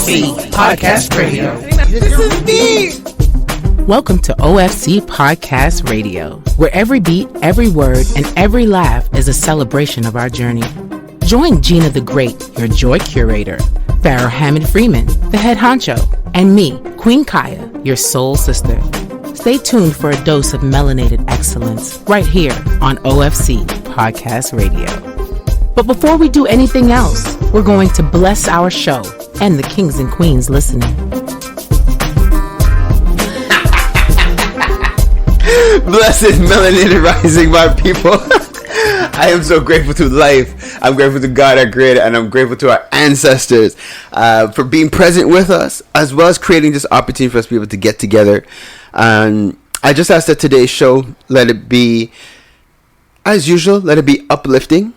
OFC Podcast Radio. This is me. Welcome to OFC Podcast Radio, where every beat, every word, and every laugh is a celebration of our journey. Join Gina the Great, your joy curator, Farrah Hammond Freeman, the head honcho, and me, Queen Kaya, your soul sister. Stay tuned for a dose of melanated excellence right here on OFC Podcast Radio. But before we do anything else, we're going to bless our show and the kings and queens listening. Blessed melanated rising, my people. I am so grateful to life. I'm grateful to God, our creator, and I'm grateful to our ancestors for being present with us, as well as creating this opportunity for us to be able to get together. I just asked that today's show, let it be, as usual, let it be uplifting,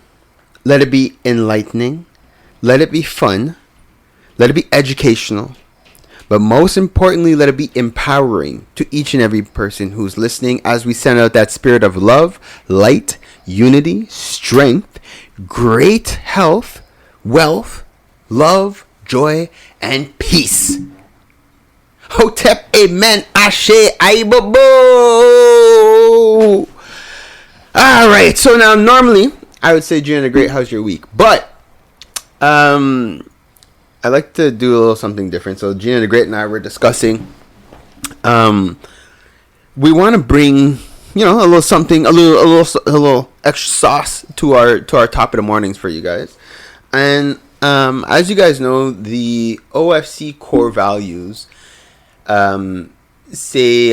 let it be enlightening, let it be fun, let it be educational, but most importantly, let it be empowering to each and every person who's listening as we send out that spirit of love, light, unity, strength, great health, wealth, love, joy, and peace. Hotep, amen, ashe, aibobo. All right, so now normally I would say, Gina the Great, how's your week? But I like to do a little something different. So Gina the Great and I were discussing. We want to bring, a little something, a little extra sauce to our top of the mornings for you guys. And as you guys know, the OFC core values, c'est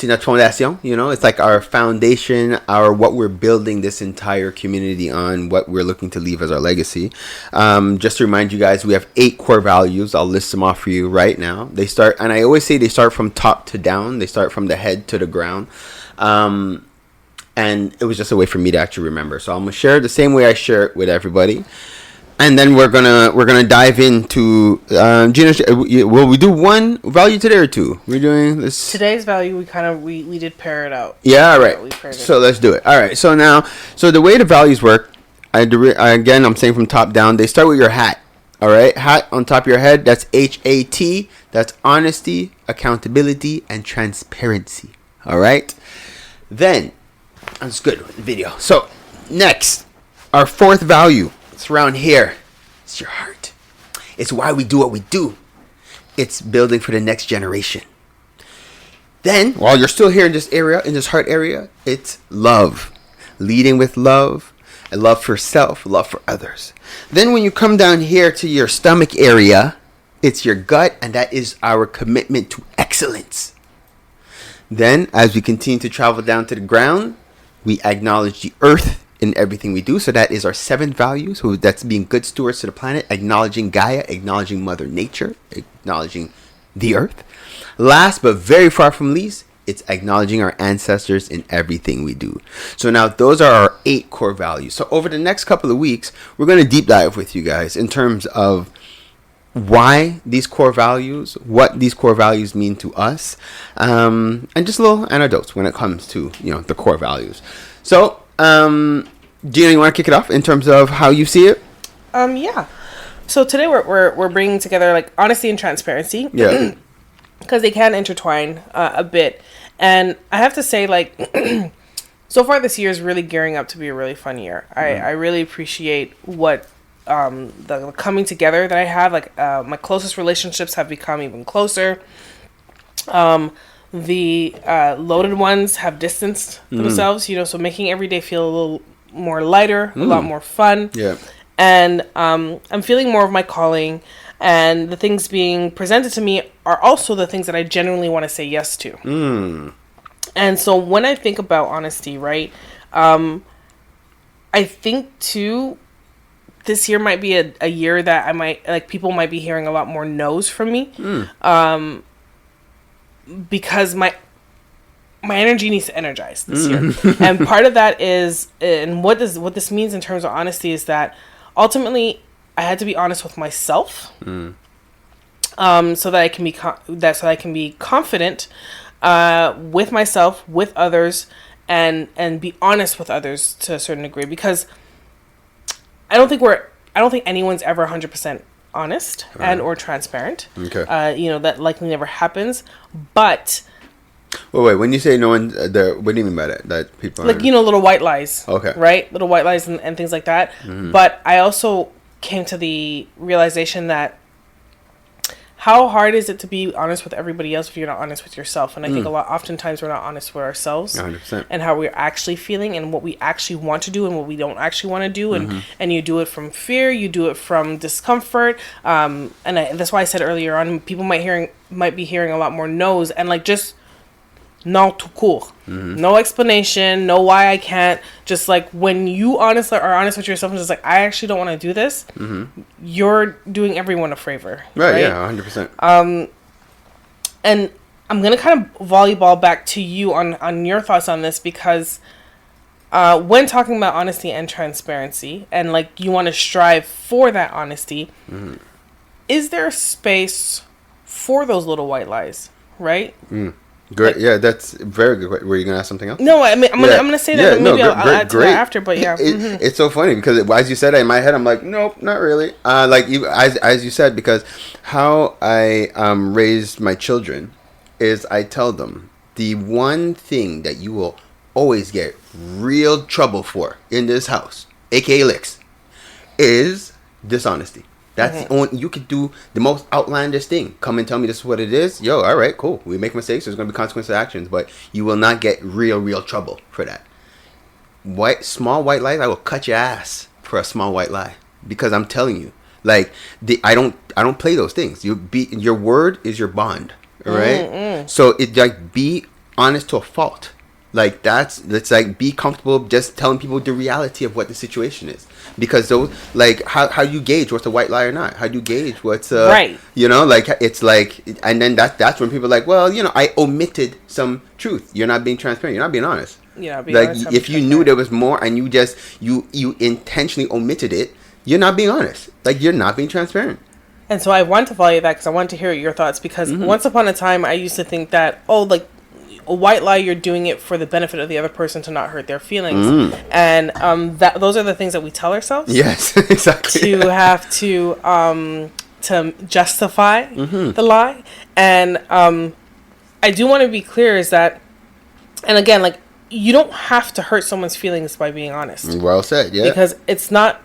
notre fondation. It's like our foundation, what we're building this entire community on, what we're looking to leave as our legacy. Just to remind you guys, we have 8 core values. I'll list them off for you right now. They start, and I always say they start from top to down. They start from the head to the ground. And it was just a way for me to actually remember. So I'm gonna share it the same way I share it with everybody. And then we're gonna dive into Gina. Will we do one value today or two? We're doing this today's value. We did pair it out. Yeah, all right. So let's do it. All right. So the way the values work, again, I'm saying from top down. They start with your hat. All right, hat on top of your head. That's HAT. That's honesty, accountability, and transparency. All right. Then that's good video. So next, our 4th value. It's around here. It's your heart. It's why we do what we do. It's building for the next generation. Then, while you're still here in this area, in this heart area, it's love. Leading with love. And love for self, love for others. Then when you come down here to your stomach area, it's your gut, and that is our commitment to excellence. Then, as we continue to travel down to the ground, we acknowledge the earth in everything we do. So that is our 7th value. So that's being good stewards to the planet, acknowledging Gaia, acknowledging Mother Nature, acknowledging the earth. Last but very far from least, it's acknowledging our ancestors in everything we do. So now those are our 8 core values. So over the next couple of weeks, we're going to deep dive with you guys in terms of why these core values, what these core values mean to us, and just little anecdotes when it comes to, the core values. So, Gina, you want to kick it off in terms of how you see it? Yeah. So today we're bringing together like honesty and transparency. Yeah. Because they can intertwine a bit, and I have to say, like, so far this year is really gearing up to be a really fun year. I really appreciate what the coming together that I have. Like, my closest relationships have become even closer. The loaded ones have distanced themselves, so making every day feel a little more lighter, a lot more fun. Yeah. And I'm feeling more of my calling, and the things being presented to me are also the things that I genuinely want to say yes to. And so when I think about honesty, right, I think too, this year might be a year that people might be hearing a lot more no's from me. Because my energy needs to energize this year. And part of that is, and what this means in terms of honesty is that ultimately I had to be honest with myself, so that I can be confident with myself, with others, and be honest with others to a certain degree, because I don't think anyone's ever 100% honest and or transparent. Okay. You know, that likely never happens. But wait. When you say no one, what do you mean by that? That people like, you know, little white lies. Okay. Right? Little white lies and things like that. But I also came to the realization that how hard is it to be honest with everybody else if you're not honest with yourself? And I think oftentimes we're not honest with ourselves 100%. and how we're actually feeling and what we actually want to do and what we don't actually want to do. And you do it from fear, you do it from discomfort. That's why I said earlier on, people might be hearing a lot more no's and like just non tout court. No explanation, no why I can't. Just like when you are honest with yourself and just like, I actually don't want to do this, you're doing everyone a favor. Right? Yeah, 100%. And I'm going to kind of volleyball back to you on your thoughts on this because when talking about honesty and transparency and like you want to strive for that honesty, is there a space for those little white lies, right? Great. Yeah, that's very good. Were you gonna ask something else? No, I mean I'm gonna say that. And maybe I'll add to that after. But yeah, it's so funny because as you said it in my head, I'm like, nope, not really. Like you, as you said, because how I raised my children is I tell them the one thing that you will always get real trouble for in this house, aka licks, is dishonesty. That's the only, you could do the most outlandish thing. Come and tell me this is what it is. Yo, all right, cool. We make mistakes. There's going to be consequences of actions, but you will not get real trouble for that. Small white lies, I will cut your ass for a small white lie because I'm telling you, like I don't play those things. Your word is your bond, all right? So it like be honest to a fault. Like it's like be comfortable just telling people the reality of what the situation is. Because those, like, how do you gauge what's a white lie or not? How do you gauge what's right? You know, like it's like, and then that's when people are like, well, you know, I omitted some truth. You're not being transparent. You're not being honest. Yeah, like if you knew there was more and you just you intentionally omitted it, you're not being honest. Like you're not being transparent. And so I want to follow you that because I want to hear your thoughts because once upon a time I used to think that like a white lie, you're doing it for the benefit of the other person to not hurt their feelings, and those are the things that we tell ourselves. Yes, exactly. To have to justify the lie, and I do want to be clear is that, and again, like you don't have to hurt someone's feelings by being honest. Well said, yeah. Because it's not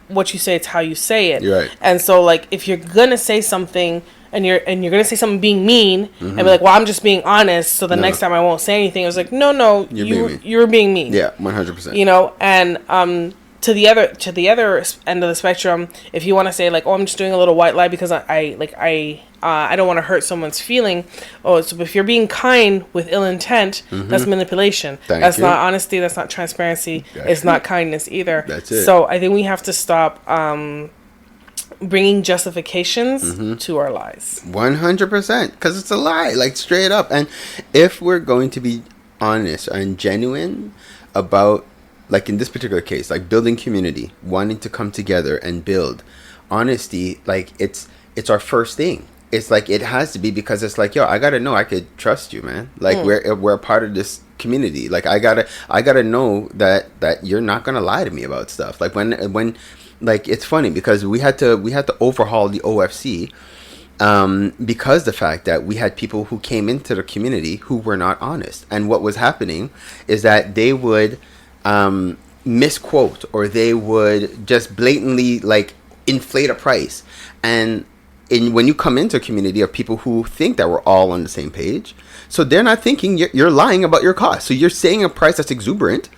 what you say; it's how you say it. You're right. And so, like, if you're gonna say something. And you're gonna say something being mean and be like, well, I'm just being honest. So the next time I won't say anything. I was like, no, you're being mean. Yeah, 100%. You know, and to the other end of the spectrum, if you want to say like, oh, I'm just doing a little white lie because I don't want to hurt someone's feeling. Oh, so if you're being kind with ill intent, that's manipulation. That's not honesty. That's not transparency. It's not kindness either. That's it. So I think we have to stop bringing justifications to our lies. 100%, because it's a lie, like straight up. And if we're going to be honest and genuine about, like in this particular case, like building community, wanting to come together and build, honesty, like it's our first thing. It's like it has to be, because it's like, yo, I gotta know I could trust you, man. Like we're a part of this community. Like I gotta know that you're not gonna lie to me about stuff. Like when like it's funny because we had to overhaul the OFC because the fact that we had people who came into the community who were not honest, and what was happening is that they would misquote, or they would just blatantly like inflate a price. And when you come into a community of people who think that we're all on the same page, so they're not thinking you're lying about your cost. So you're saying a price that's exuberant.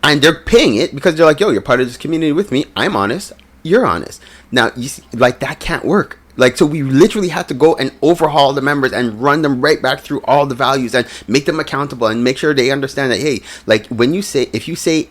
And they're paying it because they're like, yo, you're part of this community with me. I'm honest. You're honest. Now, you see, like, that can't work. Like, so we literally have to go and overhaul the members and run them right back through all the values and make them accountable and make sure they understand that, hey, like, if you say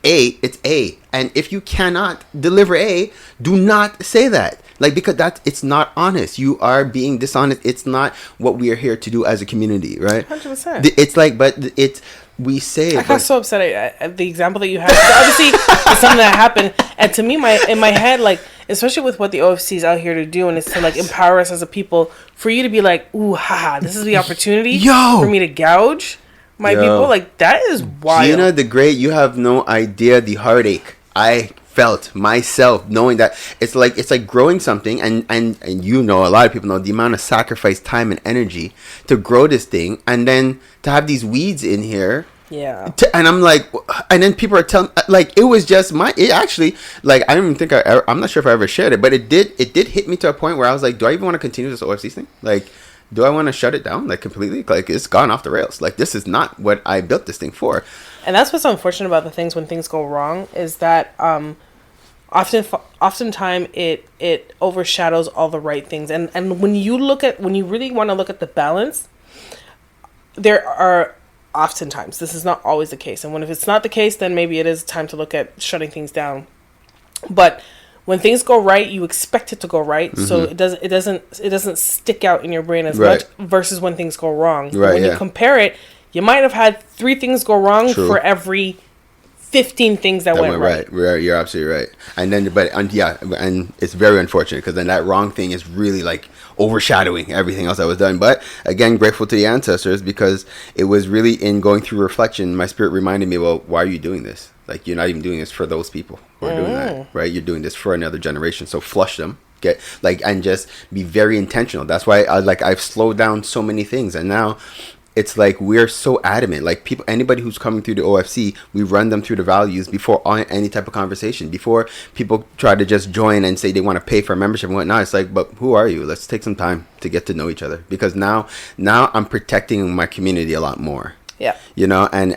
A, it's A. And if you cannot deliver A, do not say that. Like, because it's not honest. You are being dishonest. It's not what we are here to do as a community, right? 100%. It's like, but it's, we say I got so upset at the example that you had. Obviously, it's something that happened, and to me, in my head, like, especially with what the OFC is out here to do, and it's to like empower us as a people, for you to be like, ooh, haha, this is the opportunity for me to gouge my people. Like, that is wild. Gina the Great, you have no idea the heartache I felt myself knowing that it's like growing something, and you know, a lot of people know the amount of sacrifice, time, and energy to grow this thing, and then to have these weeds in here. Yeah. And I'm like, and then people are telling, like, it was just it actually, like, I don't even think I'm not sure if I ever shared it, but it did hit me to a point where I was like, do I even want to continue this OFC thing? Like, do I want to shut it down, like, completely? Like, it's gone off the rails. Like, this is not what I built this thing for. And that's what's unfortunate about the things when things go wrong, is that oftentimes it overshadows all the right things. And when you really want to look at the balance, there are oftentimes, this is not always the case. And if it's not the case, then maybe it is time to look at shutting things down. But when things go right, you expect it to go right, mm-hmm. so it doesn't stick out in your brain as much, versus when things go wrong. Right, when you compare it, you might have had 3 things go wrong for every 15 things that went right. You're absolutely right. And then, and it's very unfortunate, because then that wrong thing is really like overshadowing everything else that was done. But again, grateful to the ancestors, because it was really in going through reflection, my spirit reminded me, well, why are you doing this? Like, you're not even doing this for those people who are doing that, right? You're doing this for another generation. So flush them, and just be very intentional. That's why I've slowed down so many things, and now it's like we're so adamant. Like, anybody who's coming through the OFC, we run them through the values before any type of conversation. Before people try to just join and say they want to pay for a membership and whatnot, it's like, but who are you? Let's take some time to get to know each other, because now I'm protecting my community a lot more. Yeah. You know, and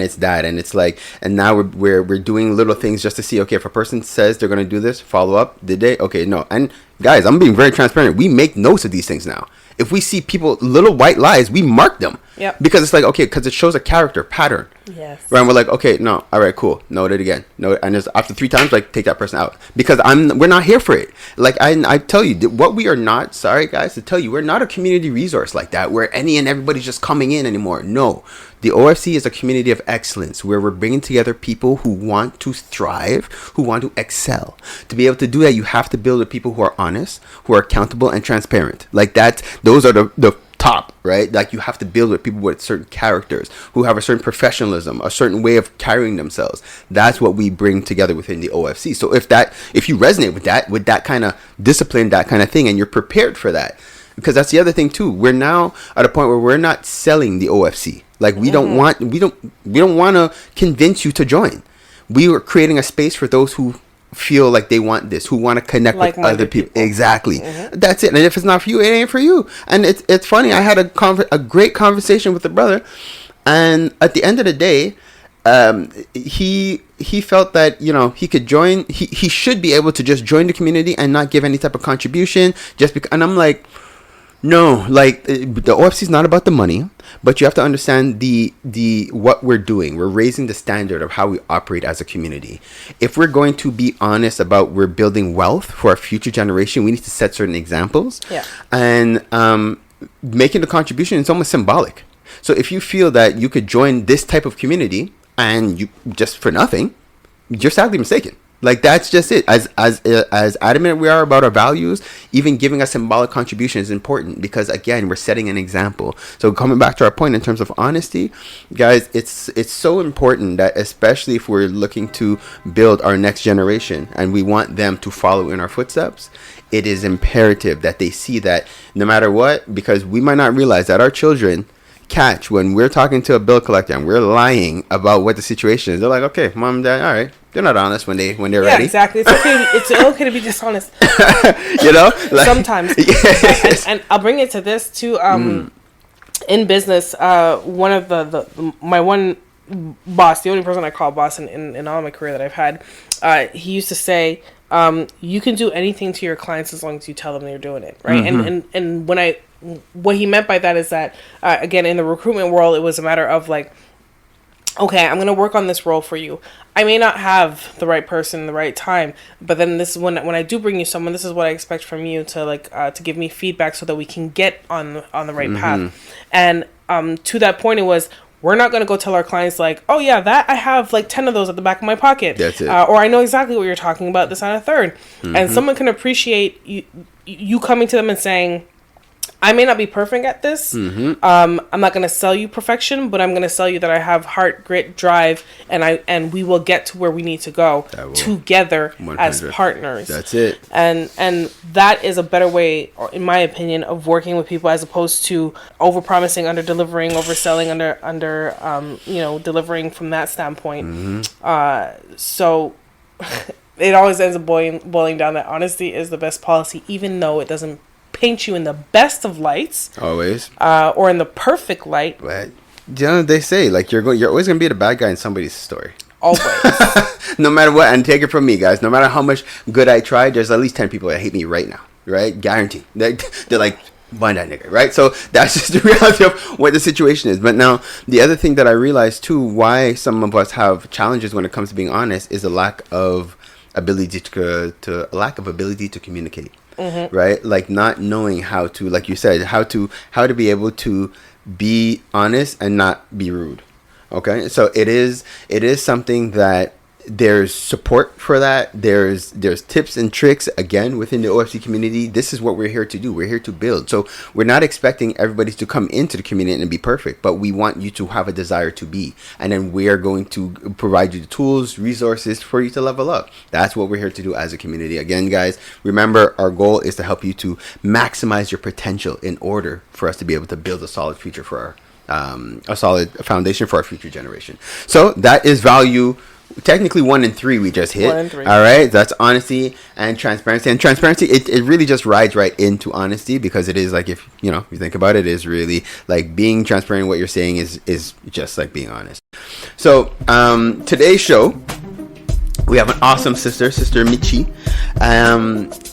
it's that, and it's like, and now we're doing little things just to see, okay, if a person says they're going to do this, follow up, did they? Okay, no. And guys, I'm being very transparent. We make notes of these things now. If we see people, little white lies, we mark them. Yep. Because it's like, okay, because it shows a character pattern. Yes. Right. And we're like, okay, no, all right, cool. Note it again. Note, and it's after 3 times, like, take that person out, because we're not here for it. Like, I tell you, what we are not. Sorry, guys, to tell you, we're not a community resource like that, where any and everybody's just coming in anymore. No, the OFC is a community of excellence, where we're bringing together people who want to thrive, who want to excel. To be able to do that, you have to build with people who are honest, who are accountable, and transparent. Like that. Those are the top, right? Like, you have to build with people with certain characters, who have a certain professionalism, a certain way of carrying themselves. That's what we bring together within the OFC. So if you resonate with that kind of discipline, that kind of thing, and you're prepared for that, because that's the other thing too. We're now at a point where we're not selling the OFC. Like, we don't want to convince you to join. We were creating a space for those who feel like they want this, who want to connect with other people. Exactly. Mm-hmm. That's it. And if it's not for you, it ain't for you. And it's funny. I had a great conversation with the brother, and at the end of the day, he felt that, you know, he could join. He should be able to just join the community and not give any type of contribution, just because. And I'm like, no, like, the OFC is not about the money, but you have to understand the what we're doing. We're raising the standard of how we operate as a community. If we're going to be honest about we're building wealth for our future generation, we need to set certain examples. Yeah. And making the contribution is almost symbolic. So if you feel that you could join this type of community and you just for nothing, you're sadly mistaken. Like, that's just it. As adamant we are about our values, even giving a symbolic contribution is important, because again, we're setting an example. So coming back to our point in terms of honesty, guys, it's so important that, especially if we're looking to build our next generation and we want them to follow in our footsteps, it is imperative that they see that no matter what, because we might not realize that our children catch when we're talking to a bill collector and we're lying about what the situation is. They're like, okay, mom, dad, all right. They're not honest when they're ready. Yeah, exactly. It's okay to be dishonest. You know, like, sometimes. Yes. And I'll bring it to this too. In business, one of my one boss, the only person I call boss in all my career that I've had, he used to say, you can do anything to your clients as long as you tell them you're doing it, right? Mm-hmm. And what he meant by that is that, again, in the recruitment world, it was a matter of like, okay, I'm going to work on this role for you. I may not have the right person in the right time, but then this is when I do bring you someone, this is what I expect from you to give me feedback so that we can get on the right path. And to that point, it was, we're not going to go tell our clients like, oh yeah, that I have like 10 of those at the back of my pocket. That's it. Or I know exactly what you're talking about, this on a third. And someone can appreciate you coming to them and saying, I may not be perfect at this. I'm not going to sell you perfection, but I'm going to sell you that I have heart, grit, drive, and we will get to where we need to go together 100. as partners. That's it. And that is a better way, in my opinion, of working with people as opposed to overpromising, under delivering, overselling, under delivering from that standpoint. So it always ends up boiling down that honesty is the best policy, even though it doesn't paint you in the best of lights, Always. or in the perfect light. But they say like you're always gonna be the bad guy in somebody's story. Always. No matter what, and take it from me, guys. No matter how much good I try, there's at least 10 people that hate me right now. Right? Guaranteed. They're like, find that nigga, right? So that's just the reality of what the situation is. But now the other thing that I realized too, why some of us have challenges when it comes to being honest, is a lack of ability to communicate. Right? Like not knowing how to, like you said, how to be able to be honest and not be rude. Okay? So it is something that there's support for that. There's tips and tricks, again, within the OFC community. This is what we're here to do. We're here to build. So we're not expecting everybody to come into the community and be perfect, but we want you to have a desire to be. And then we are going to provide you the tools, resources for you to level up. That's what we're here to do as a community. Again, guys, remember, our goal is to help you to maximize your potential in order for us to be able to build a solid future for a solid foundation for our future generation. So that is value. Technically 1 and 3 we just hit. 1 and 3. All right, that's honesty and transparency. And transparency, it really just rides right into honesty, because it is like, if you think about it, is really like being transparent in what you're saying is just like being honest. So today's show, we have an awesome sister Mitshy.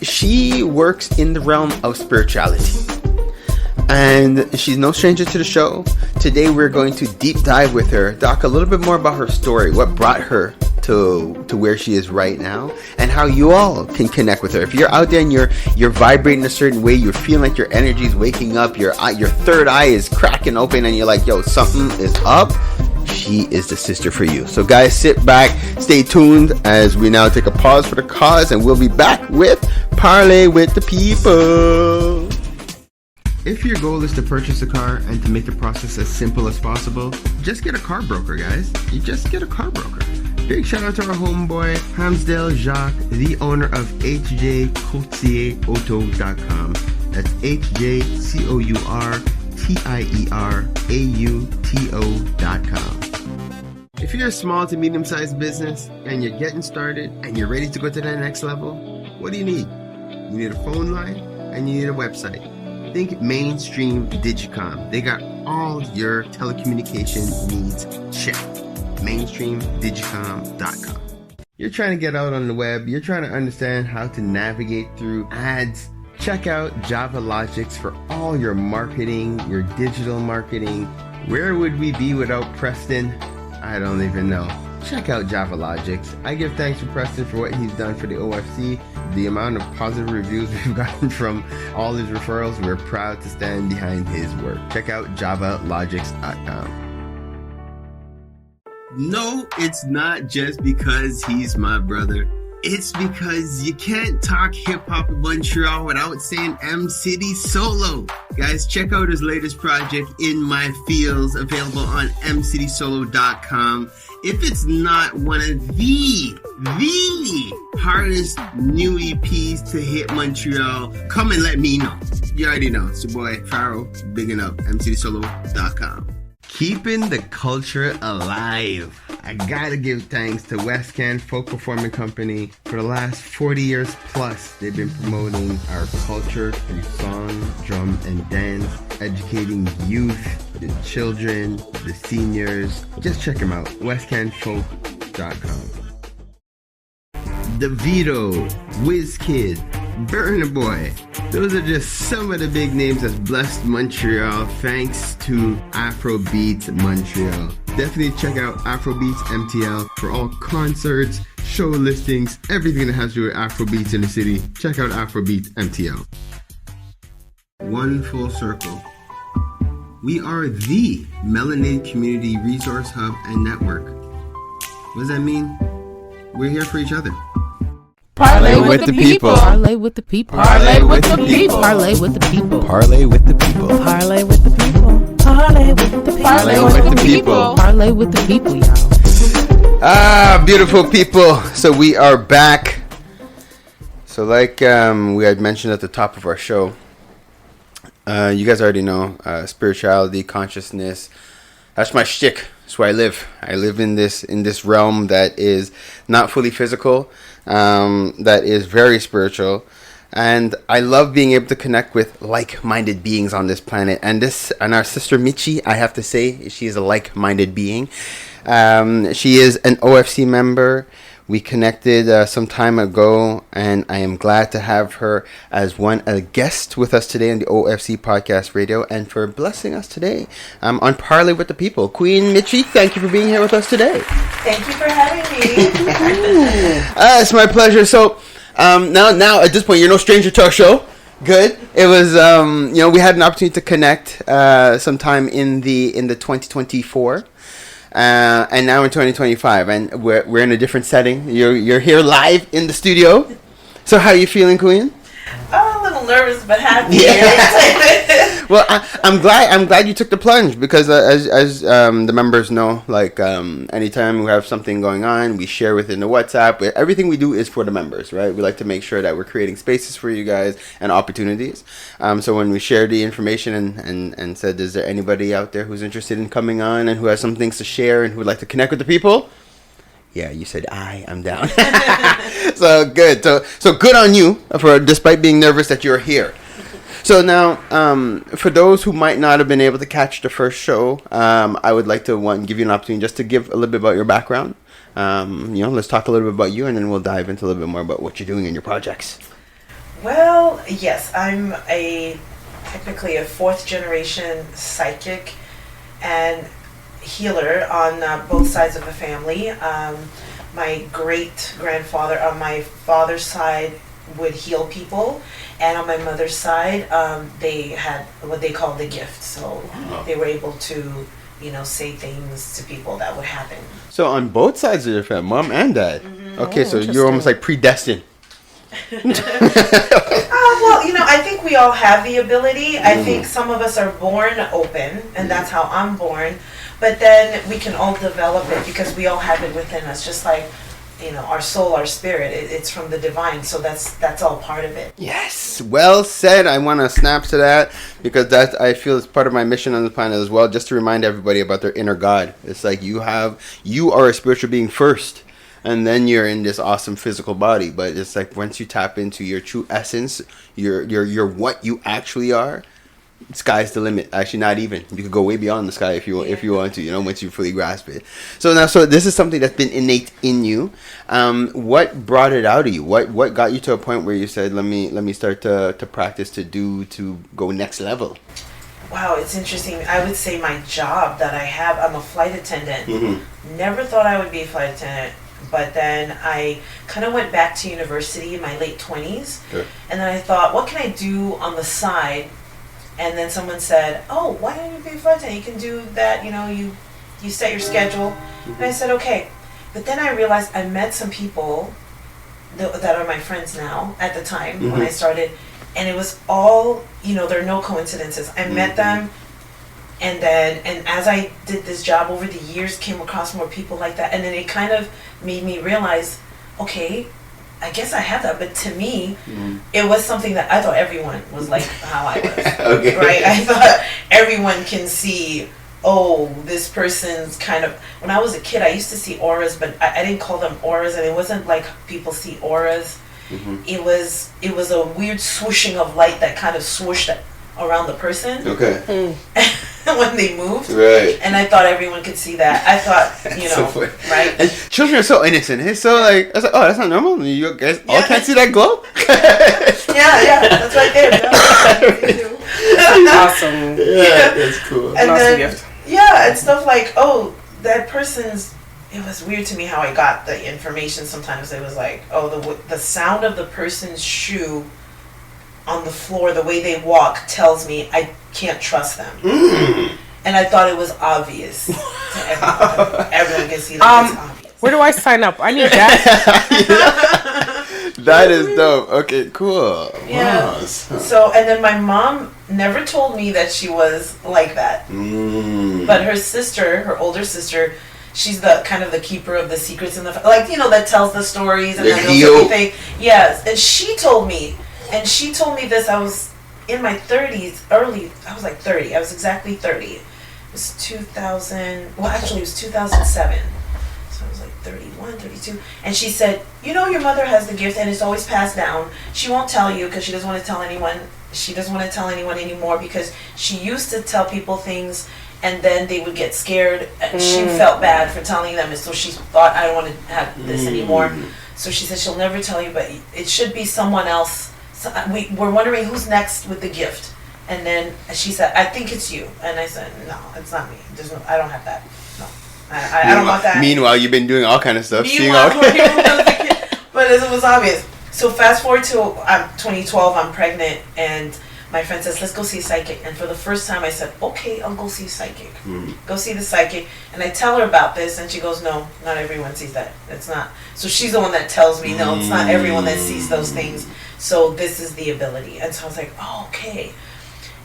She works in the realm of spirituality, and she's no stranger to the show. Today we're going to deep dive with her, talk a little bit more about her story, what brought her to where she is right now, and how you all can connect with her. If you're out there and you're vibrating a certain way, you're feeling like your energy is waking up, your third eye is cracking open, and you're like, yo, something is up, she is the sister for you. So guys, sit back, stay tuned as we now take a pause for the cause, and we'll be back with Parlay with the People. If your goal is to purchase a car and to make the process as simple as possible, just get a car broker, guys. You just get a car broker. Big shout out to our homeboy, Hamsdale Jacques, the owner of hjcourtierauto.com. That's hjcourtierauto.com. If you're a small to medium-sized business and you're getting started and you're ready to go to that next level, what do you need? You need a phone line and you need a website. Think Mainstream Digicom. They got all your telecommunication needs checked. MainstreamDigicom.com. You're trying to get out on the web. You're trying to understand how to navigate through ads. Check out Java Logics for all your marketing, your digital marketing. Where would we be without Preston? I don't even know. Check out Java Logics. I give thanks to Preston for what he's done for the OFC. The amount of positive reviews we've gotten from all his referrals, we're proud to stand behind his work. Check out javalogics.com. No, it's not just because he's my brother. It's because you can't talk hip-hop in Montreal without saying Mitshy Solo. Guys, check out his latest project, In My Fields, available on mcitysolo.com. If it's not one of the hardest new EPs to hit Montreal, come and let me know. You already know. It's your boy, Pharaoh, bigging up, mcitysolo.com. Keeping the culture alive. I gotta give thanks to West Can Folk Performing Company. For the last 40 years plus, they've been promoting our culture through song, drum, and dance, educating youth, the children, the seniors. Just check them out, westcanfolk.com. DeVito, WizKid, Burna Boy. Those are just some of the big names that's blessed Montreal thanks to Afrobeats Montreal. Definitely check out Afrobeats MTL for all concerts, show listings, everything that has to do with Afrobeats in the city. Check out Afrobeats MTL. One full circle. We are the Melanated Community Resource Hub and Network. What does that mean? We're here for each other. Parlay with the people. Parlay with the people. Parlay with the people. Parlay with the people. Parlay with the people. Parlay with the people. Parlay with the people. Parlay with the people. Parlay with the people, y'all. Ah, beautiful people. So we are back. So like we had mentioned at the top of our show, you guys already know spirituality, consciousness. That's my shtick. That's where I live. I live in this realm that is not fully physical, that is very spiritual, and I love being able to connect with like-minded beings on this planet. And our sister Mitshy, I have to say, she is a like-minded being. She is an OFC member. We connected some time ago, and I am glad to have her as a guest with us today on the OFC Podcast Radio, and for blessing us today on Parlay with the People. Queen Mitshy, thank you for being here with us today. Thank you for having me. It's my pleasure. So now at this point, you're no stranger to our show. Good. It was we had an opportunity to connect sometime in the 2024. And now in 2025, and we're in a different setting. You're here live in the studio. So how are you feeling, Queen? I'm a little nervous, but happy. Yeah. Well, I'm glad you took the plunge, because as the members know, like anytime we have something going on, we share within the WhatsApp. Everything we do is for the members, right? We like to make sure that we're creating spaces for you guys and opportunities. So when we shared the information and said, is there anybody out there who's interested in coming on and who has some things to share and who would like to connect with the people? Yeah, you said I'm down. So good. So good on you for despite being nervous that you're here. So now, for those who might not have been able to catch the first show, I would like to give you an opportunity just to give a little bit about your background. Let's talk a little bit about you, and then we'll dive into a little bit more about what you're doing in your projects. Well, yes, I'm technically a fourth generation psychic and healer on both sides of the family. My great grandfather on my father's side would heal people, and on my mother's side, they had what they called the gift. So they were able to, say things to people that would happen. So on both sides of your family, mom and dad. Mm-hmm. Okay, so you're almost like predestined. I think we all have the ability. I think some of us are born open, and that's how I'm born. But then we can all develop it because we all have it within us, just like, our soul, our spirit. It's from the divine, so that's all part of it. Yes, well said. I want to snap to that, because that I feel is part of my mission on the planet as well, just to remind everybody about their inner God. It's like you are a spiritual being first, and then you're in this awesome physical body. But it's like once you tap into your true essence, you're what you actually are. Sky's the limit. Actually, not even. You could go way beyond the sky if you want to. Once you fully grasp it. So this is something that's been innate in you. What brought it out of you? What got you to a point where you said, let me start to practice to go next level? Wow, it's interesting. I would say my job that I have. I'm a flight attendant. Mm-hmm. Never thought I would be a flight attendant. But then I kind of went back to university in my late 20s. Sure. And then I thought, what can I do on the side? And then someone said, oh, why don't you be a flight attendant? You can do that, you set your schedule. Mm-hmm. And I said, okay. But then I realized I met some people that are my friends now at the time when I started. And it was all, there are no coincidences. I met them. And as I did this job over the years, came across more people like that. And then it kind of made me realize, okay, I guess I have that, but to me, it was something that I thought everyone was like how I was. Okay. Right? I thought everyone can see, this person's kind of... When I was a kid, I used to see auras, but I didn't call them auras, and it wasn't like people see auras. Mm-hmm. It was a weird swooshing of light that kind of swooshed around the person. Okay. When they moved. Right. And I thought everyone could see that. I thought, so right? And children are so innocent. It's so like, I was like, oh, that's not normal. You guys all can't see that glow? Yeah, that's right there. Awesome. Yeah, that's cool. And awesome then, gift. Yeah, and stuff like, that person's... It was weird to me how I got the information sometimes. It was like, the sound of the person's shoe on the floor, the way they walk, tells me I can't trust them. And I thought it was obvious to everyone. Everyone can see that it's obvious. Where do I sign up? I need that. That is dope. Okay, cool. Yeah. Wow. So, and then my mom never told me that she was like that. But her sister, her older sister, she's the kind of the keeper of the secrets in the like, you know, that tells the stories and then knows everything. Yes, and she told me this. I was in my 30s, I was like 30. I was exactly 30. It was 2000. Well, actually, it was 2007. So I was like 31, 32. And she said, you know, your mother has the gift and it's always passed down. She won't tell you because she doesn't want to tell anyone. She doesn't want to tell anyone anymore because she used to tell people things and then they would get scared and she felt bad for telling them. And so she thought, I don't want to have this anymore. So she said she'll never tell you, but it should be someone else. So we're wondering who's next with the gift. And then she said, I think it's you. And I said, no, it's not me. I don't have that. No. I don't want that. Meanwhile, you've been doing all kind of stuff. But it was obvious. So fast forward to 2012, I'm pregnant, and my friend says, let's go see a psychic. And for the first time, I said, okay, I'll go see a psychic. Go see the psychic. And I tell her about this, and she goes, no, not everyone sees that. It's not. So she's the one that tells me, no, it's not everyone that sees those things. So this is the ability. And so I was like, oh, okay.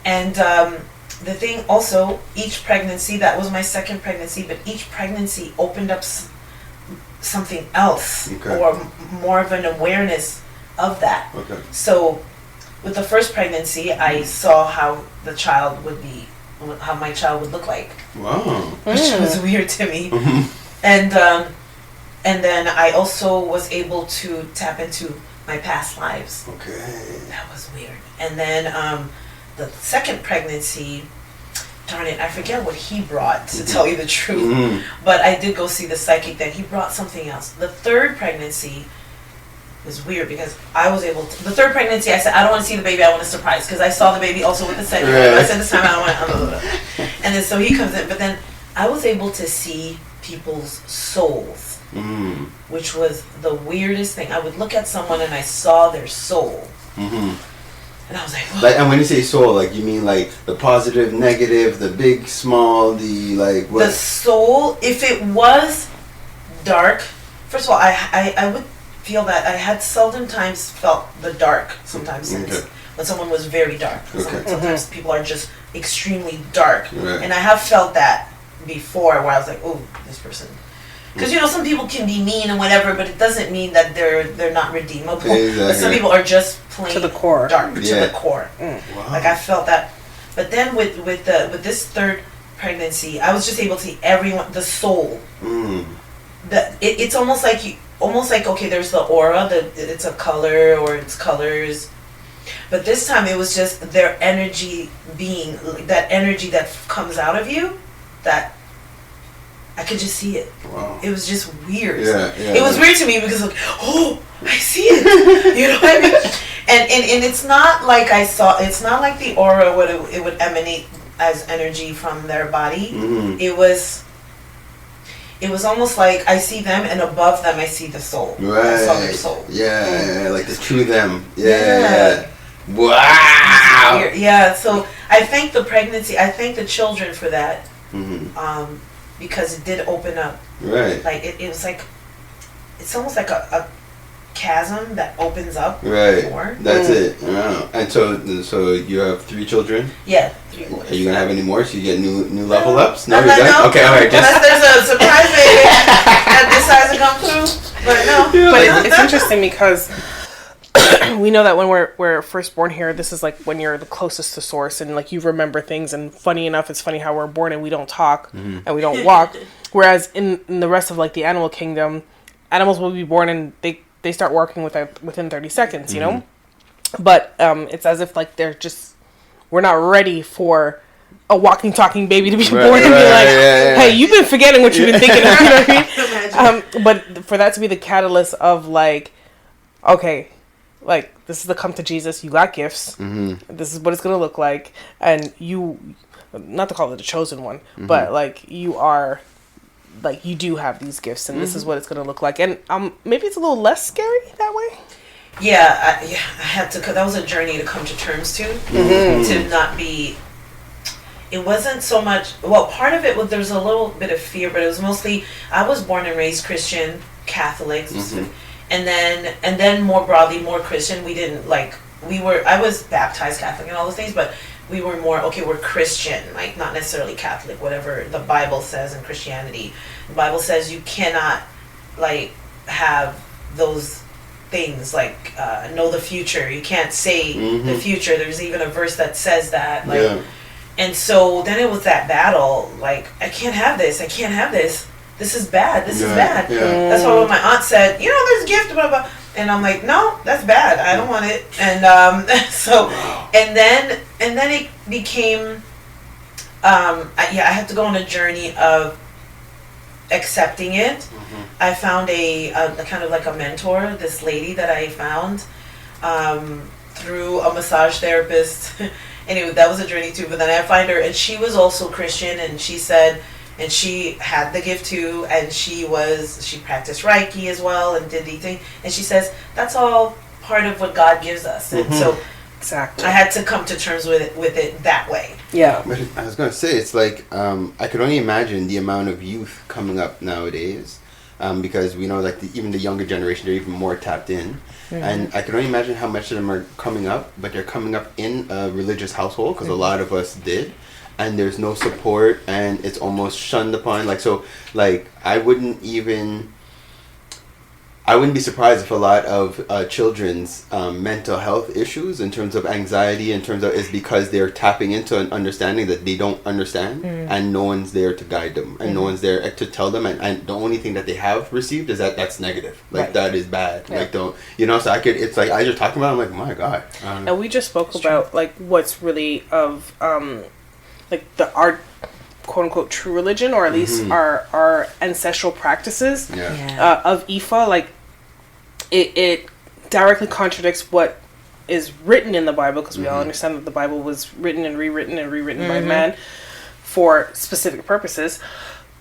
And the thing also, each pregnancy, that was my second pregnancy, but each pregnancy opened up something else or more of an awareness of that. So with the first pregnancy, I saw how the child would be, how my child would look like. Wow. Which was weird to me. And then I also was able to tap into my past lives. That was weird. And then the second pregnancy, darn it, I forget what he brought, to tell you the truth. But I did go see the psychic then. He brought something else. The third pregnancy was weird because I was able to... The third pregnancy, I said, I don't want to see the baby, I want a surprise. Because I saw the baby also with the second. I said, this time I don't want to... And then so he comes in. But then I was able to see people's souls. Which was the weirdest thing. I would look at someone and I saw their soul. And I was like, whoa. Like, and when you say soul, like, you mean like the positive, negative, the big, small, the like what? The soul, if it was dark, first of all, I would feel that I had seldom times felt the dark sometimes since when someone was very dark. Sometimes people are just extremely dark. And I have felt that before where I was like, oh, this person. Because, you know, some people can be mean and whatever, but it doesn't mean that they're not redeemable. But some people are just plain to the core, dark to the core. Wow. Like I felt that. But then with this third pregnancy, I was just able to see everyone, the soul. It's almost like okay, there's the aura, it's a color or it's colors. But this time it was just their energy being, that energy that comes out of you, that I could just see it. Wow. It was just weird. It was weird to me because like, oh, I see it. You know what I mean? And it's not like I saw. It's not like the aura it would emanate as energy from their body. It was almost like I see them, and above them I see the soul. I saw their soul. Like the true them. Wow. Yeah. So I thank the pregnancy. I thank the children for that. Because it did open up. Like it was like, it's almost like a chasm that opens up more. That's it. Wow. And so you have 3 children? Yeah, 3 boys. Are you gonna have any more so you get new level ups? No, you're done? Okay, alright. Unless there's a surprise baby that decides to come through. But no. But it's interesting because we know that when we're first born here, this is like when you're the closest to source and like you remember things. And funny enough, it's funny how we're born and we don't talk and we don't walk. Whereas in the rest of like the animal kingdom, animals will be born and they start working within 30 seconds, you know? But it's as if like we're not ready for a walking, talking baby to be born and be like, hey, you've been forgetting what you've been thinking. You know what I mean? But for that to be the catalyst of like, okay, like, this is the come to Jesus, you got gifts, this is what it's going to look like, and you, not to call it the chosen one, but, like, you are, like, you do have these gifts, and this is what it's going to look like, and maybe it's a little less scary that way? Yeah, I had to, that was a journey to come to terms to not be, it wasn't so much, well, part of it was, there was a little bit of fear, but it was mostly, I was born and raised Christian, Catholic, and then more broadly, more Christian. We didn't like. I was baptized Catholic and all those things, but we were more, okay, we're Christian, like not necessarily Catholic, whatever the Bible says in Christianity. The Bible says you cannot like have those things like know the future. You can't say the future. There's even a verse that says that. Like, and so then it was that battle. Like, I can't have this. I can't have this. This is bad. This is bad. That's why when my aunt said, there's a gift, blah, blah. And I'm like, no, that's bad. I don't want it. And so, and then it became, I had to go on a journey of accepting it. I found a kind of like a mentor, this lady that I found through a massage therapist. Anyway, that was a journey too. But then I find her, and she was also Christian, and she said, and she had the gift too, and she practiced Reiki as well, and did the thing. And she says that's all part of what God gives us, and so exactly, I had to come to terms with it that way. Yeah. But I was gonna say, it's like I could only imagine the amount of youth coming up nowadays, because we know like even the younger generation, they're even more tapped in. And I can only imagine how much of them are coming up, but they're coming up in a religious household, because a lot of us did. And there's no support, and it's almost shunned upon. Like, so, like, I wouldn't be surprised if a lot of children's mental health issues, in terms of anxiety, is because they're tapping into an understanding that they don't understand, and no one's there to guide them, and no one's there to tell them, and the only thing that they have received is that's negative. Like, that is bad. Like, don't, so it's like, I just talking about it, I'm like, my God. And we just spoke about, like, what's really of, like our quote unquote true religion, or at least our ancestral practices of Ifa. Like it directly contradicts what is written in the Bible, because we all understand that the Bible was written and rewritten by man for specific purposes.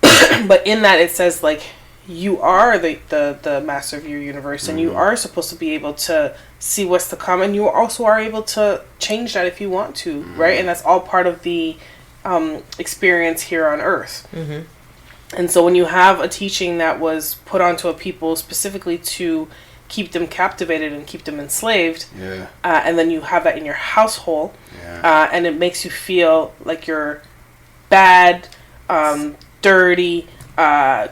But in that it says, like, you are the master of your universe, and you are supposed to be able to see what's to come, and you also are able to change that if you want to, right? And that's all part of the experience here on earth. And so when you have a teaching that was put onto a people specifically to keep them captivated and keep them enslaved, and then you have that in your household, and it makes you feel like you're bad, dirty,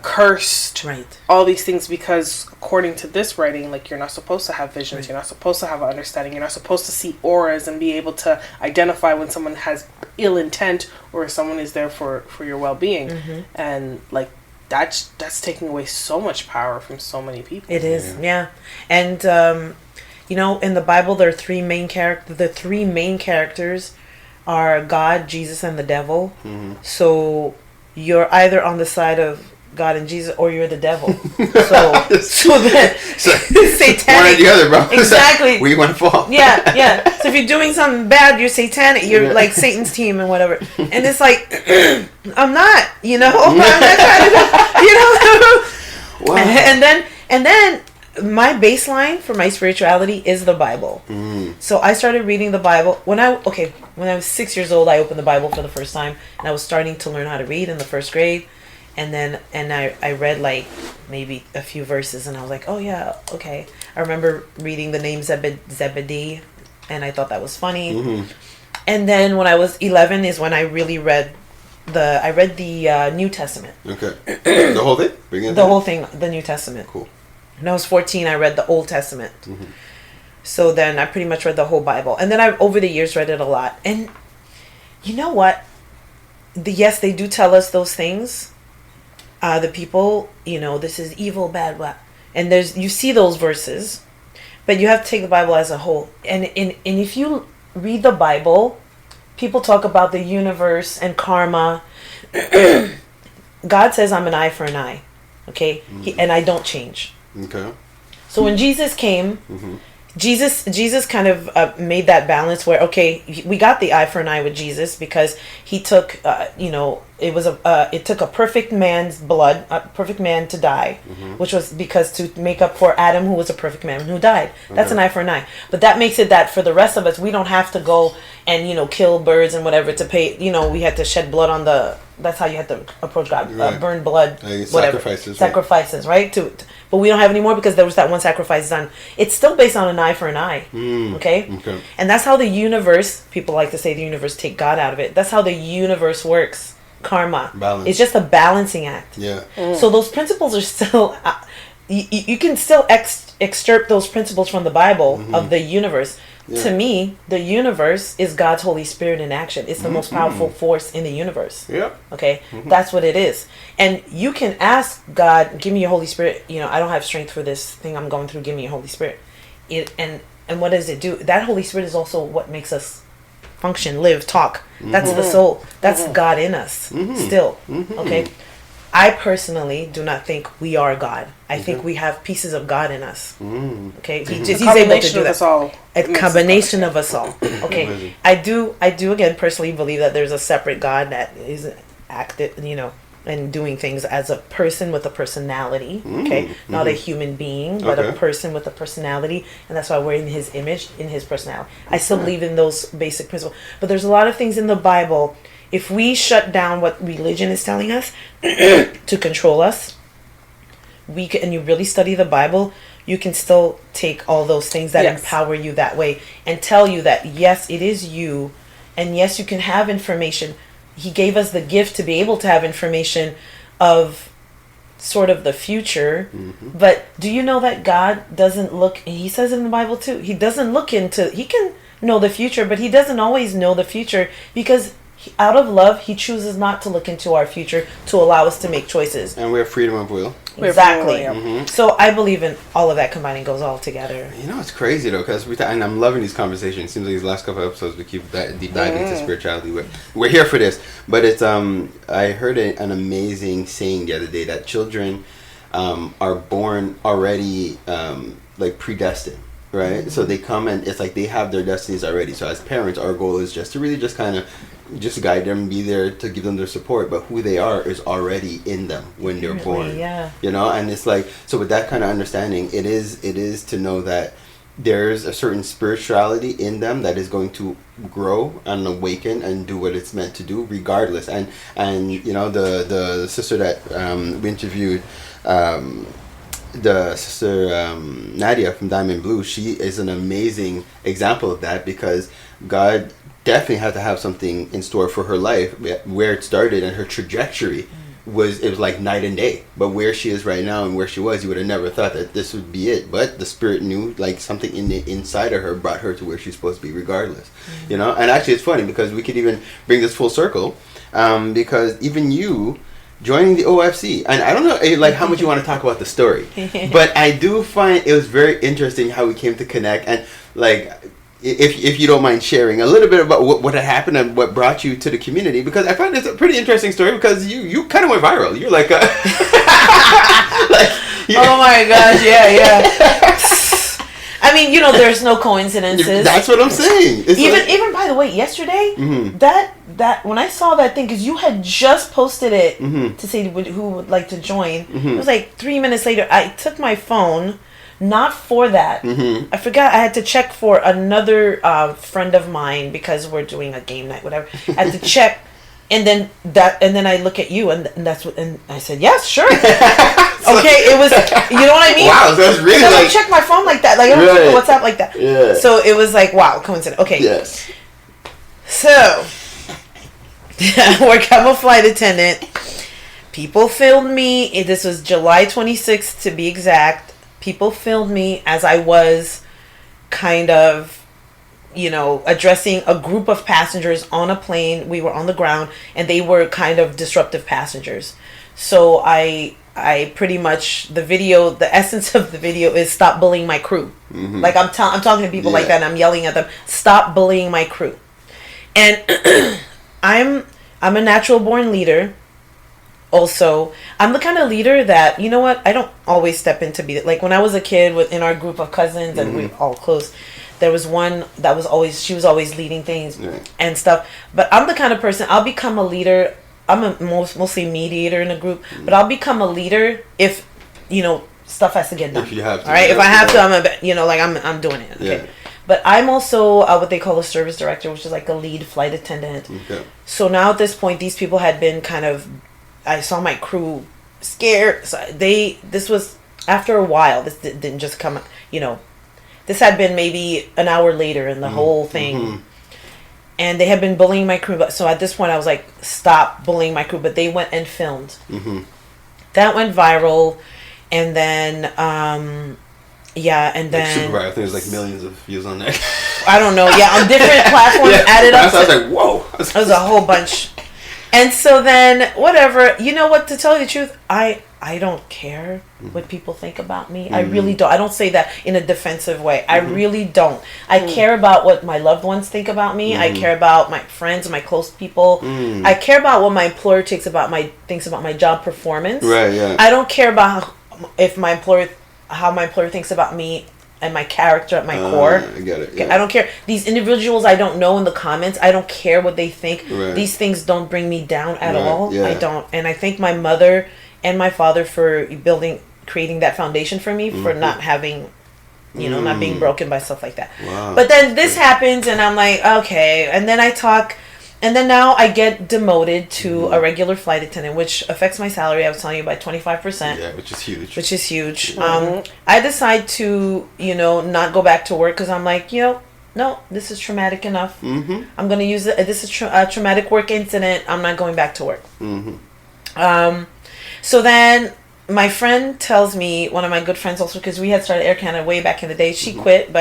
cursed, all these things, because according to this writing, like, you're not supposed to have visions, you're not supposed to have an understanding, you're not supposed to see auras and be able to identify when someone has ill intent or someone is there for your well-being. And like that's taking away so much power from so many people. It is, and in the Bible there are three main characters. The three main characters are God, Jesus, and the devil. So you're either on the side of God and Jesus, or you're the devil. So then satanic. One or the other, bro. Exactly. Where you want to fall? Yeah. So if you're doing something bad, you're satanic. You're like Satan's team and whatever. And it's like, I'm not. I'm not trying to. Wow. And then my baseline for my spirituality is the Bible. So I started reading the Bible when I was 6 years old. I opened the Bible for the first time, and I was starting to learn how to read in the first grade. And then I read like maybe a few verses, and I was like, oh yeah, okay. I remember reading the name Zebedee, and I thought that was funny. And then when I was 11 is when I really read the New Testament. Okay. The whole thing? The whole thing, the New Testament. Cool. When I was 14, I read the Old Testament. So then I pretty much read the whole Bible. And then I, over the years, read it a lot. And you know what? Yes, they do tell us those things. The people, this is evil, bad, blah. And you see those verses. But you have to take the Bible as a whole. And if you read the Bible, people talk about the universe and karma. God says, I'm an eye for an eye. Okay? And I don't change. Okay. So when Jesus came, Jesus kind of made that balance where, okay, we got the eye for an eye with Jesus because he took, it took a perfect man's blood, a perfect man to die, which was because to make up for Adam, who was a perfect man who died. That's an eye for an eye. But that makes it that for the rest of us, we don't have to go and, kill birds and whatever to pay, we had to shed blood on the that's how you have to approach God. Right. Burn blood, whatever. Sacrifices, right? But we don't have any more because there was that one sacrifice done. It's still based on an eye for an eye. Okay? And that's how the universe, people like to say the universe, take God out of it. That's how the universe works. Karma. Balance. It's just a balancing act. Yeah. So those principles are still, you can still excerpt those principles from the Bible of the universe. Yeah. To me, the universe is God's Holy Spirit in action. It's the most powerful force in the universe. Yeah. Okay? That's what it is. And you can ask God, give me your Holy Spirit. You know, I don't have strength for this thing I'm going through. Give me your Holy Spirit. And what does it do? That Holy Spirit is also what makes us function, live, talk. That's the soul. That's God in us still. Okay? I personally do not think we are God. I think we have pieces of God in us. Okay, he's able to do that. A combination of us all. Okay, I do again personally believe that there's a separate God that is active, you know, and doing things as a person with a personality. Okay, not a human being, but a person with a personality, and that's why we're in His image, in His personality. I still believe in those basic principles, but there's a lot of things in the Bible. If we shut down what religion is telling us to control us, and you really study the Bible, you can still take all those things that empower you that way and tell you that, yes, it is you, and yes, you can have information. He gave us the gift to be able to have information of sort of the future, but do you know that God doesn't look, and He says in the Bible too, He doesn't look into, He can know the future, but He doesn't always know the future because out of love, He chooses not to look into our future to allow us to make choices. And we have freedom of will. Exactly. So I believe in all of that combining goes all together. You know, it's crazy though, because and I'm loving these conversations. It seems like these last couple of episodes we keep deep diving into spirituality. We're here for this, but it's I heard an amazing saying the other day that children are born already like predestined. Right? So they come and it's like they have their destinies already. So as parents, our goal is just to really just kind of just guide them, be there to give them their support, but who they are is already in them when they're born. Yeah. You know, and it's like, so with that kind of understanding, it is to know that there's a certain spirituality in them that is going to grow and awaken and do what it's meant to do regardless. And you know, the sister that we interviewed, the sister Nadia from Diamond Blue, she is an amazing example of that, because God definitely had to have something in store for her life where it started, and her trajectory was like night and day. But where she is right now and where she was, you would have never thought that this would be it. But the Spirit knew, like, something in the inside of her brought her to where she's supposed to be regardless. You know, and actually it's funny because we could even bring this full circle, because even you joining the OFC, and I don't know like how much you want to talk about the story, but I do find it was very interesting how we came to connect, and like if you don't mind sharing a little bit about what had happened and what brought you to the community, because I find it's a pretty interesting story, because you kind of went viral. You're like, like oh my gosh, yeah. I mean, you know, there's no coincidences. That's what I'm saying. It's even by the way, yesterday, that when I saw that thing, because you had just posted it to say who would like to join, it was like 3 minutes later. I took my phone, not for that. I forgot. I had to check for another friend of mine because we're doing a game night, whatever. I had to check. And then I look at you, and that's what, and I said, yes, sure. Okay, it was, you know what I mean? Wow, so that's really I don't check my phone like that. Like, I don't check my WhatsApp like that. Yeah. So it was like, wow, coincidence. Okay. Yes. So, I'm a flight attendant. People filmed me. This was July 26th to be exact. People filmed me as I was kind of, you know, addressing a group of passengers on a plane. We were on the ground, and they were kind of disruptive passengers. So I pretty much, the essence of the video is stop bullying my crew. Like I'm talking to people like that, and I'm yelling at them, stop bullying my crew. And I'm a natural born leader. Also, I'm the kind of leader that, you know what, I don't always step in to be, like when I was a kid in our group of cousins and we all close, there was one that she was always leading things and stuff. But I'm the kind of person, I'll become a leader. I'm a mostly mediator in a group, but I'll become a leader if, you know, stuff has to get done. If you have to. All right. If I have to, I'm doing it. Okay. But I'm also what they call a service director, which is like a lead flight attendant. Okay. So now at this point, these people had been kind of, I saw my crew scared. So this was after a while. This didn't just come, this had been maybe an hour later in the whole thing. Mm-hmm. And they had been bullying my crew. But so at this point, I was like, stop bullying my crew. But they went and filmed. Mm-hmm. That went viral. And then, and then... super viral. I think there's like millions of views on that. I don't know. Yeah, on different platforms added up. I was like, whoa. It was a whole bunch. And so then, whatever. You know what? To tell you the truth, I don't care what people think about me. I really don't. I don't say that in a defensive way. I really don't. I care about what my loved ones think about me. I care about my friends, my close people. I care about what my employer thinks about my job performance. Right, yeah. I don't care about how my employer thinks about me and my character at my core. I get it. Yeah. I don't care. These individuals I don't know in the comments, I don't care what they think. Right. These things don't bring me down at all. Yeah. I don't. And I thank my mother and my father for creating that foundation for me, for not having, not being broken by stuff like that. Wow. But then this happens and I'm like, okay. And then I talk, and then now I get demoted to a regular flight attendant, which affects my salary, I was telling you, by 25%. Yeah, which is huge. I decide to, not go back to work because I'm like, no, this is traumatic enough. Mm-hmm. I'm going to use it. This is a traumatic work incident. I'm not going back to work. Mm-hmm. So then my friend tells me, one of my good friends also, because we had started Air Canada way back in the day, she quit,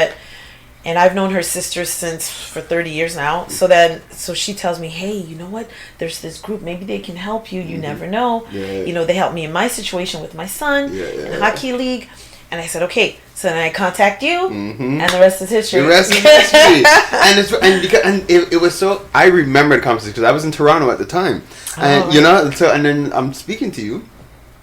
and I've known her sister for 30 years now. So she tells me, hey, you know what? There's this group. Maybe they can help you. You never know. Yeah. They helped me in my situation with my son in hockey league. And I said, okay. So then I contact you, and the rest is history. The rest is history. and it was so. I remember the conversation because I was in Toronto at the time, and So and then I'm speaking to you,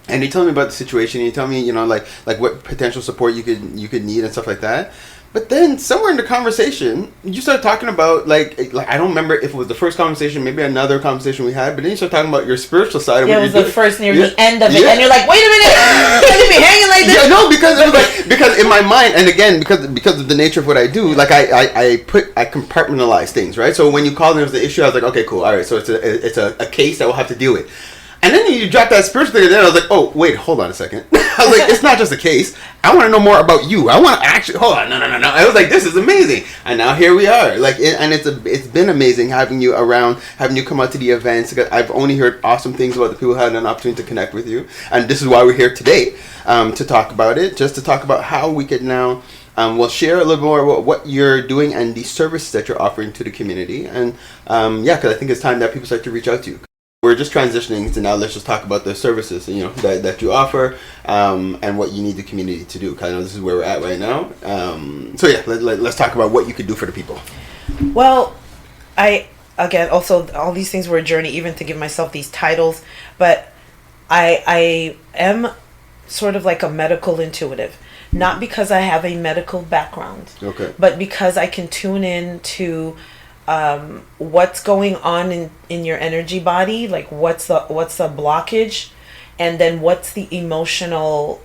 and you tell me about the situation. And you tell me, like what potential support you could need and stuff like that. But then somewhere in the conversation, you start talking about like I don't remember if it was the first conversation, maybe another conversation we had. But then you start talking about your spiritual side. Of it was the first near the end of it, and you're like, wait a minute, you're gonna be hanging like this. Yeah, no, because it was because in my mind, and again because of the nature of what I do, like I compartmentalize things, right? So when you called and there was the issue, I was like, okay, cool, all right, so it's a case that we'll have to deal with. And then you drop that spiritual thing, and then I was like, oh, wait, hold on a second. I was like, it's not just a case. I want to know more about you. I want to actually, hold on, no. I was like, this is amazing. And now here we are. It's been amazing having you around, having you come out to the events. I've only heard awesome things about the people who had an opportunity to connect with you. And this is why we're here today, to talk about it, just to talk about how we could now we'll share a little more about what you're doing and the services that you're offering to the community. And because I think it's time that people start to reach out to you. We're just transitioning to now. Let's just talk about the services, that you offer, and what you need the community to do. Kind of, this is where we're at right now. Let's talk about what you could do for the people. Well, also all these things were a journey, even to give myself these titles. But I am sort of like a medical intuitive, not because I have a medical background, but because I can tune in to what's going on in your energy body, like what's the blockage, and then what's the emotional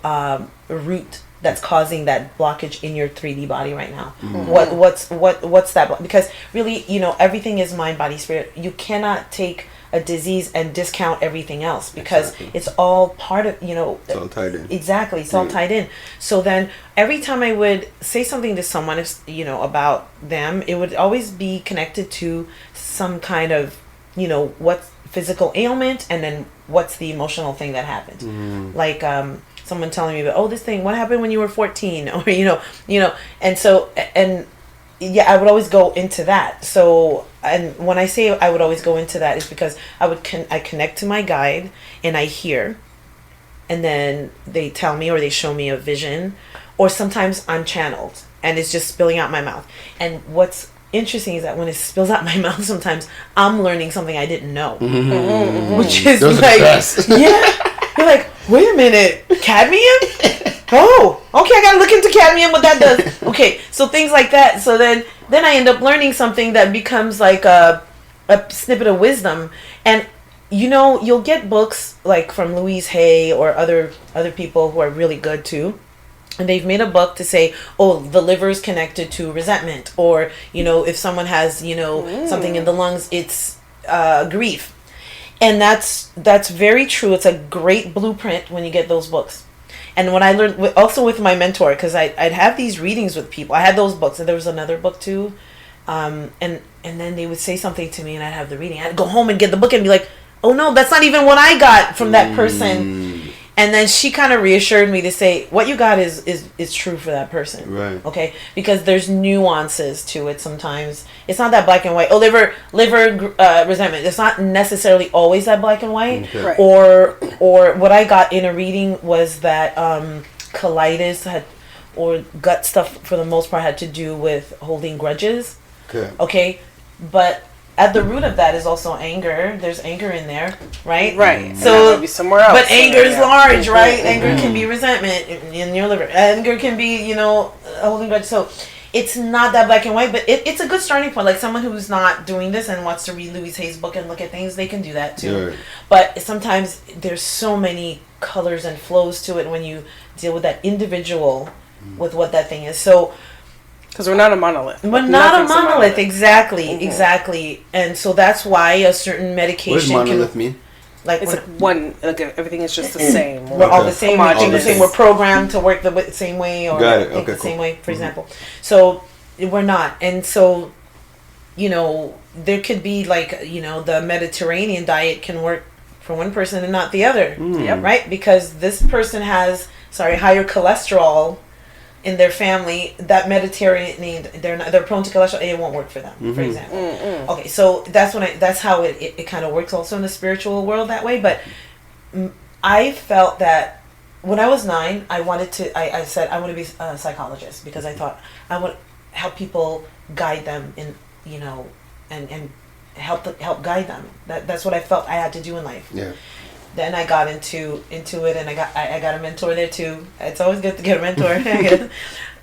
root that's causing that blockage in your 3D body right now. What's that because really, everything is mind, body, spirit. You cannot take a disease and discount everything else because it's all part of, it's all tied in. Exactly, it's all tied in. So then every time I would say something to someone, about them, it would always be connected to some kind of, what's physical ailment, and then what's the emotional thing that happened. Like someone telling me, this thing, what happened when you were 14, or and so I would always go into that. So, and when I say I would always go into that, is because I connect to my guide and I hear, and then they tell me or they show me a vision, or sometimes I'm channeled and it's just spilling out my mouth. And what's interesting is that when it spills out my mouth, sometimes I'm learning something I didn't know, which is those like, are the best. you're like, wait a minute, cadmium? Oh, okay, I gotta look into cadmium, what that does. Okay, so things like that. So then I end up learning something that becomes like a snippet of wisdom. And you'll get books like from Louise Hay or other people who are really good too. And they've made a book to say, oh, the liver is connected to resentment, or if someone has something in the lungs, it's grief. And that's very true. It's a great blueprint when you get those books. And when I learned also with my mentor, because I'd have these readings with people, I had those books, and there was another book too, and then they would say something to me, and I'd have the reading. I'd go home and get the book and be like, oh no, that's not even what I got from that person. And then she kind of reassured me to say, what you got is true for that person. Right. Okay? Because there's nuances to it sometimes. It's not that black and white. Oh, liver resentment. It's not necessarily always that black and white. Okay. Right. Or what I got in a reading was that colitis or gut stuff for the most part had to do with holding grudges. Okay? But at the root of that is also anger. There's anger in there, right? Right. So maybe somewhere else. But anger is large, right? Anger can be resentment in your liver. Anger can be, holding grudge. So it's not that black and white, but it's a good starting point. Like someone who's not doing this and wants to read Louise Hay's book and look at things, they can do that too. Right. But sometimes there's so many colors and flows to it when you deal with that individual with what that thing is. So because we're not a monolith. We're not a monolith. Exactly. And so that's why a certain medication. What does monolith mean? Like it's everything is just the same. We're all the same. We think the same. We're programmed to work the same way or think the same way, for example. So we're not. And so, there could be the Mediterranean diet can work for one person and not the other. Right? Because this person has, higher cholesterol in their family, that Mediterranean, they're prone to cholesterol, it won't work for them, for example. Okay, so that's how it kind of works also in the spiritual world that way. But I felt that when I was 9, I said I want to be a psychologist because I thought I want to help people, guide them in, and help guide them. That's what I felt I had to do in life. Yeah. Then I got into it, and I got a mentor there too. It's always good to get a mentor.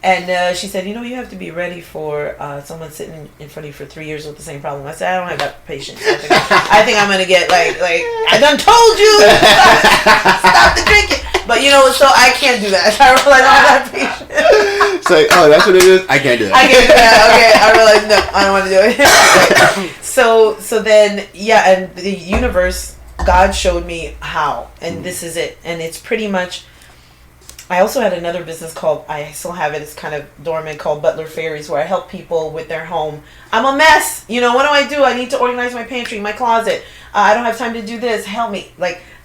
And she said, you have to be ready for someone sitting in front of you for 3 years with the same problem. I said, I don't have that patience. I think I'm gonna get like I done told you stop the drinking. But so I can't do that. I realized I don't have that patience. It's like, oh, that's what it is. I can't do that. I can't do that. Okay, I realized no, I don't want to do it. So then and the universe. God showed me how, and this is it. And it's pretty much, I also had another business I still have it, it's kind of dormant, called Butler Fairies, where I help people with their home. I'm a mess. What do? I need to organize my pantry, my closet. I don't have time to do this. Help me.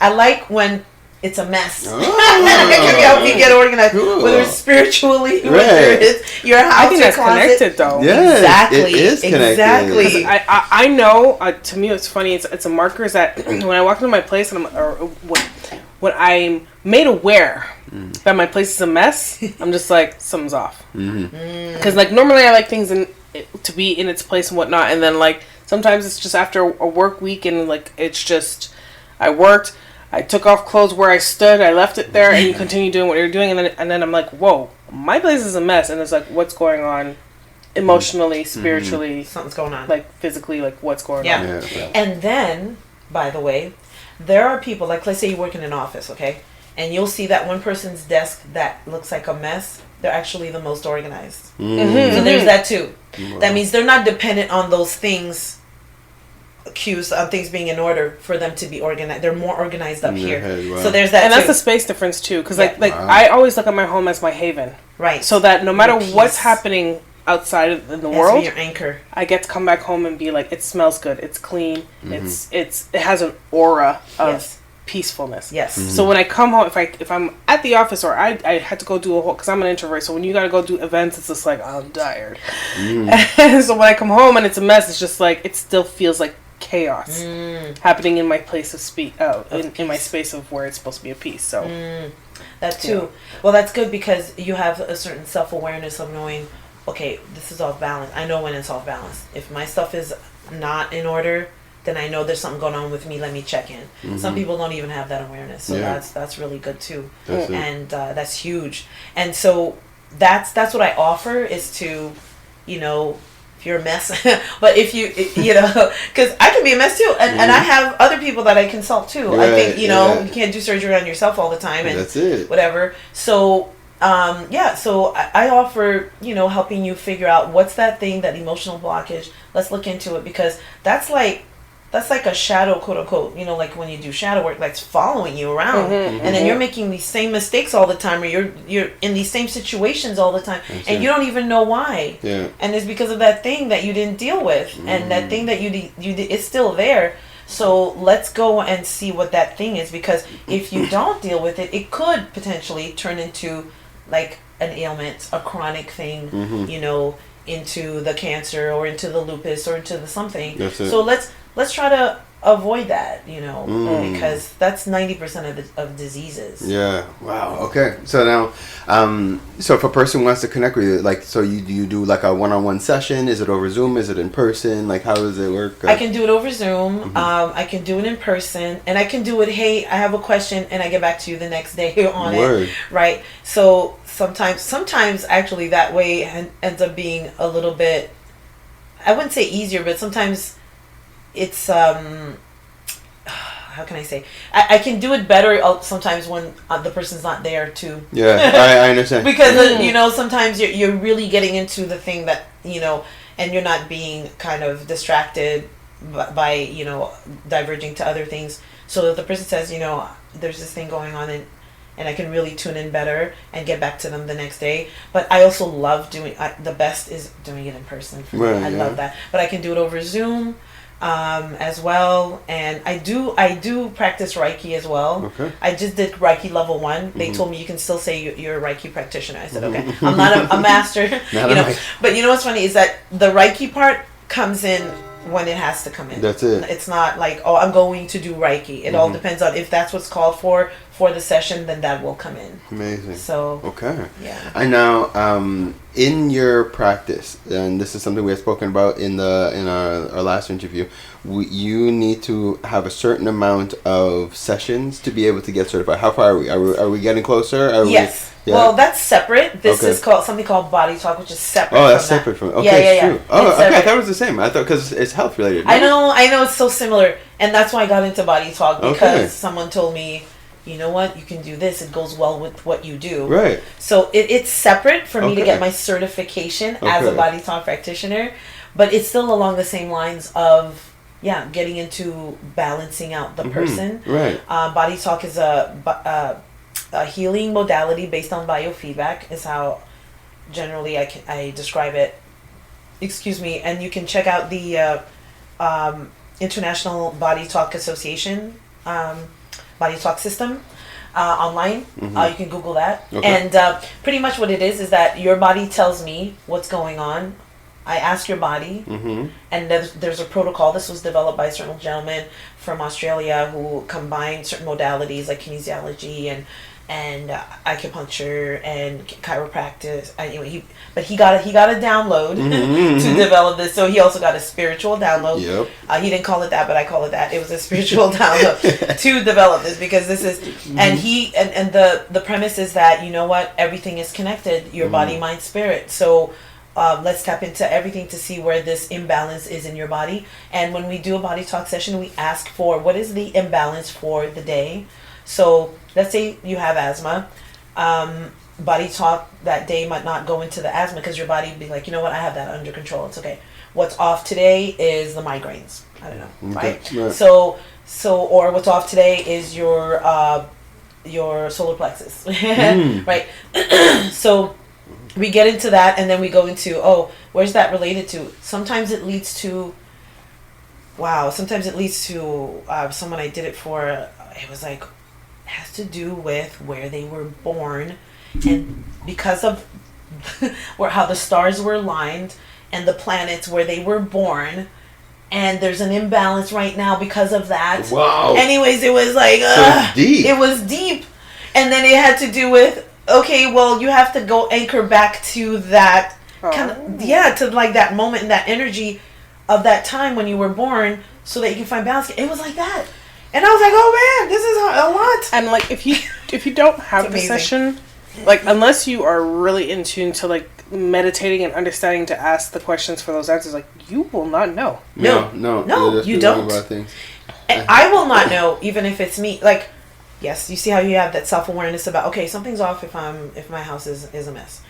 I like when it's a mess. And I can help you get organized, whether it's spiritually, whether it's your house, I think that's closet. Connected, though. Yeah, exactly. It is connected. Exactly. I know. To me, it's funny. It's a marker is that when I walk into my place and when I'm made aware that my place is a mess, I'm just like something's off. Because normally I like things to be in its place and whatnot, and then sometimes it's just after a work week and it's just I worked. I took off clothes where I stood. I left it there, and you continue doing what you're doing, and then I'm like, "Whoa, my place is a mess." And it's like, what's going on, emotionally, spiritually, something's going on, physically, what's going on. Yeah. And then, by the way, there are people let's say you work in an office, okay, and you'll see that one person's desk that looks like a mess. They're actually the most organized. So there's that too. That means they're not dependent on those things. Cues on things being in order for them to be organized. They're more organized up here. Head, wow. So there's that. And that's the space difference too, because I always look at my home as my haven. Right. So that no matter what's happening outside in the world, your anchor. I get to come back home and be like, it smells good. It's clean. It has an aura of peacefulness. Yes. So when I come home, if I'm at the office or I had to go do because I'm an introvert, so when you got to go do events, it's just like I'm tired. And so when I come home and it's a mess, it's just it still feels like chaos happening in my place of in my space of where it's supposed to be a peace. So that too. Well, that's good because you have a certain self-awareness of knowing, okay, this is off balance. I know when it's off balance. If my stuff is not in order, then I know there's something going on with me. Let me check in. Some people don't even have that awareness, so that's really good too. And that's huge. And so that's what I offer is to, if you're a mess, but if because I can be a mess too, and I have other people that I consult too. Right, I think you can't do surgery on yourself all the time, and that's it. Whatever. So so I offer, helping you figure out what's that thing, that emotional blockage. Let's look into it, because that's like a shadow, quote unquote, like when you do shadow work, that's following you around. And then you're making these same mistakes all the time, or you're in these same situations all the time, and you don't even know why. Yeah. And it's because of that thing that you didn't deal with, and that thing that you it's still there. So let's go and see what that thing is, because if you don't deal with it, it could potentially turn into like an ailment, a chronic thing, into the cancer, or into the lupus, or into the something. So let's try to avoid that, because that's 90% of diseases. Yeah. Wow. Okay. So now, so if a person wants to connect with you, like, so you do like a one-on-one session? Is it over Zoom? Is it in person? Like, how does it work? I can do it over Zoom. I can do it in person, and I can do it. Hey, I have a question, and I get back to you the next day on it. Right. So sometimes actually that way ends up being a little bit, I wouldn't say easier, but sometimes it's how can I say, I can do it better sometimes when the person's not there too. Yeah, I understand. Because sometimes you're really getting into the thing that and you're not being kind of distracted by diverging to other things. So if the person says there's this thing going on, and I can really tune in better and get back to them the next day. But I also love the best is doing it in person for me. I love that. But I can do it over Zoom as well. And I do practice Reiki as well. Okay. I just did Reiki level 1. They told me you can still say you're a Reiki practitioner. I said, okay. I'm not a master. But what's funny is that the Reiki part comes in when it has to come in. That's it. It's not like, I'm going to do Reiki. It all depends on if that's what's called for the session, then that will come in. Amazing. So okay. Yeah. And now, in your practice, and this is something we have spoken about in our last interview, you need to have a certain amount of sessions to be able to get certified. How far are we? Are we getting closer? Yes. Yeah. Well, that's separate. This is something called BodyTalk, which is separate. Oh, that's separate from. Okay, it's true. Oh, okay. I thought it was the same. I thought because it's health related. I know. It's so similar, and that's why I got into BodyTalk, because someone told me, you know what, you can do this. It goes well with what you do. Right. So it's separate for me to get my certification as a BodyTalk practitioner, but it's still along the same lines of getting into balancing out the person. Right. BodyTalk is a healing modality based on biofeedback is how generally I describe it. Excuse me. And you can check out the International BodyTalk Association BodyTalk system online. You can Google that. And pretty much what it is that your body tells me what's going on. I ask your body, and there's a protocol. This was developed by a certain gentleman from Australia who combined certain modalities like kinesiology and acupuncture and chiropractic. Anyway, he got a download to develop this. So he also got a spiritual download. Yep. He didn't call it that, but I call it that. It was a spiritual download to develop this, because this is and the premise is that everything is connected. Your body, mind, spirit. So let's tap into everything to see where this imbalance is in your body. And when we do a body talk session, we ask for what is the imbalance for the day. So let's say you have asthma. Body talk that day might not go into the asthma, because your body would be like, you know what, I have that under control. It's okay. What's off today is the migraines. I don't know, right? So or what's off today is your solar plexus, right? So we get into that, and then we go into, where's that related to? Sometimes it leads to someone I did it for. It was like, has to do with where they were born, and because of how the stars were aligned and the planets where they were born, and there's an imbalance right now because of that. Wow. Anyways, it was like deep. It was deep, and then it had to do with, okay, well, you have to go anchor back to that to like that moment and that energy of that time when you were born, so that you can find balance. It was like that. And I was like, oh man, this is a lot. And like, if you don't have the session, like, unless you are really in tune to like meditating and understanding to ask the questions for those answers, like, you will not know. No, you don't. And I will not know, even if it's me. Like, Yes, you see how you have that self-awareness about, okay, something's off if my house is a mess.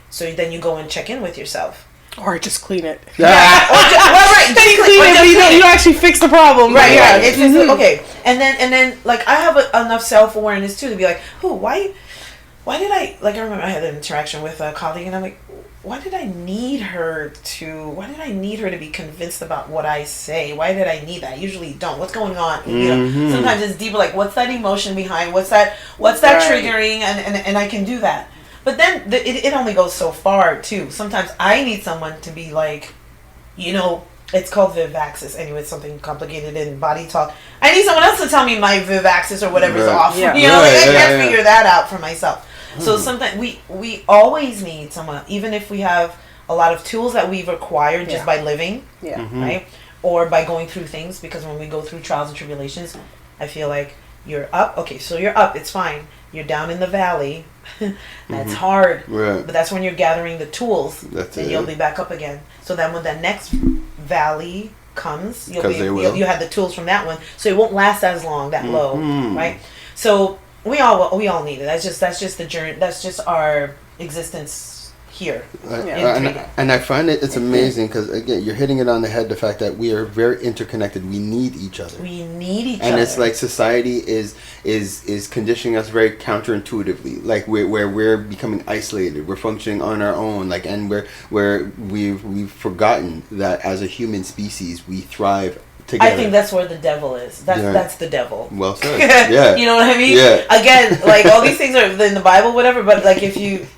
So then you go and check in with yourself. Or just clean it. Yeah. Right. Then you clean it, but you don't actually fix the problem. Right. It's just, okay. And then like I have enough self-awareness too to be like, oh, why did I, like, I remember I had an interaction with a colleague and I'm like, why did I need her to be convinced about what I say? Why did I need that? I usually don't. What's going on? You know, sometimes it's deeper, like, what's that emotion behind? What's that triggering? And I can do that. But then it only goes so far too. Sometimes I need someone to be like, you know, it's called Viv axis. Anyway, it's something complicated in BodyTalk. I need someone else to tell me my Viv axis or whatever's off. Yeah. You know, I can't figure that out for myself. So sometimes we always need someone, even if we have a lot of tools that we've acquired just by living, right? Or by going through things, because when we go through trials and tribulations, I feel like you're up. Okay, so you're up. It's fine. You're down in the valley. That's hard. Right. But that's when you're gathering the tools. And you'll be back up again. So then when the next valley comes, you have the tools from that one. So it won't last as long, that low, right? So we all need it. That's just the journey. That's just our existence here. And I find it's amazing because, again, you're hitting it on the head, the fact that we are very interconnected. We need each other. And it's like society is conditioning us very counterintuitively, like where we're becoming isolated, we're functioning on our own, like, and where we've forgotten that as a human species we thrive together. I think that's where the devil is. That's the devil. Well said. Yeah. You know what I mean? Yeah. Again, like, all these things are in the Bible, whatever, but like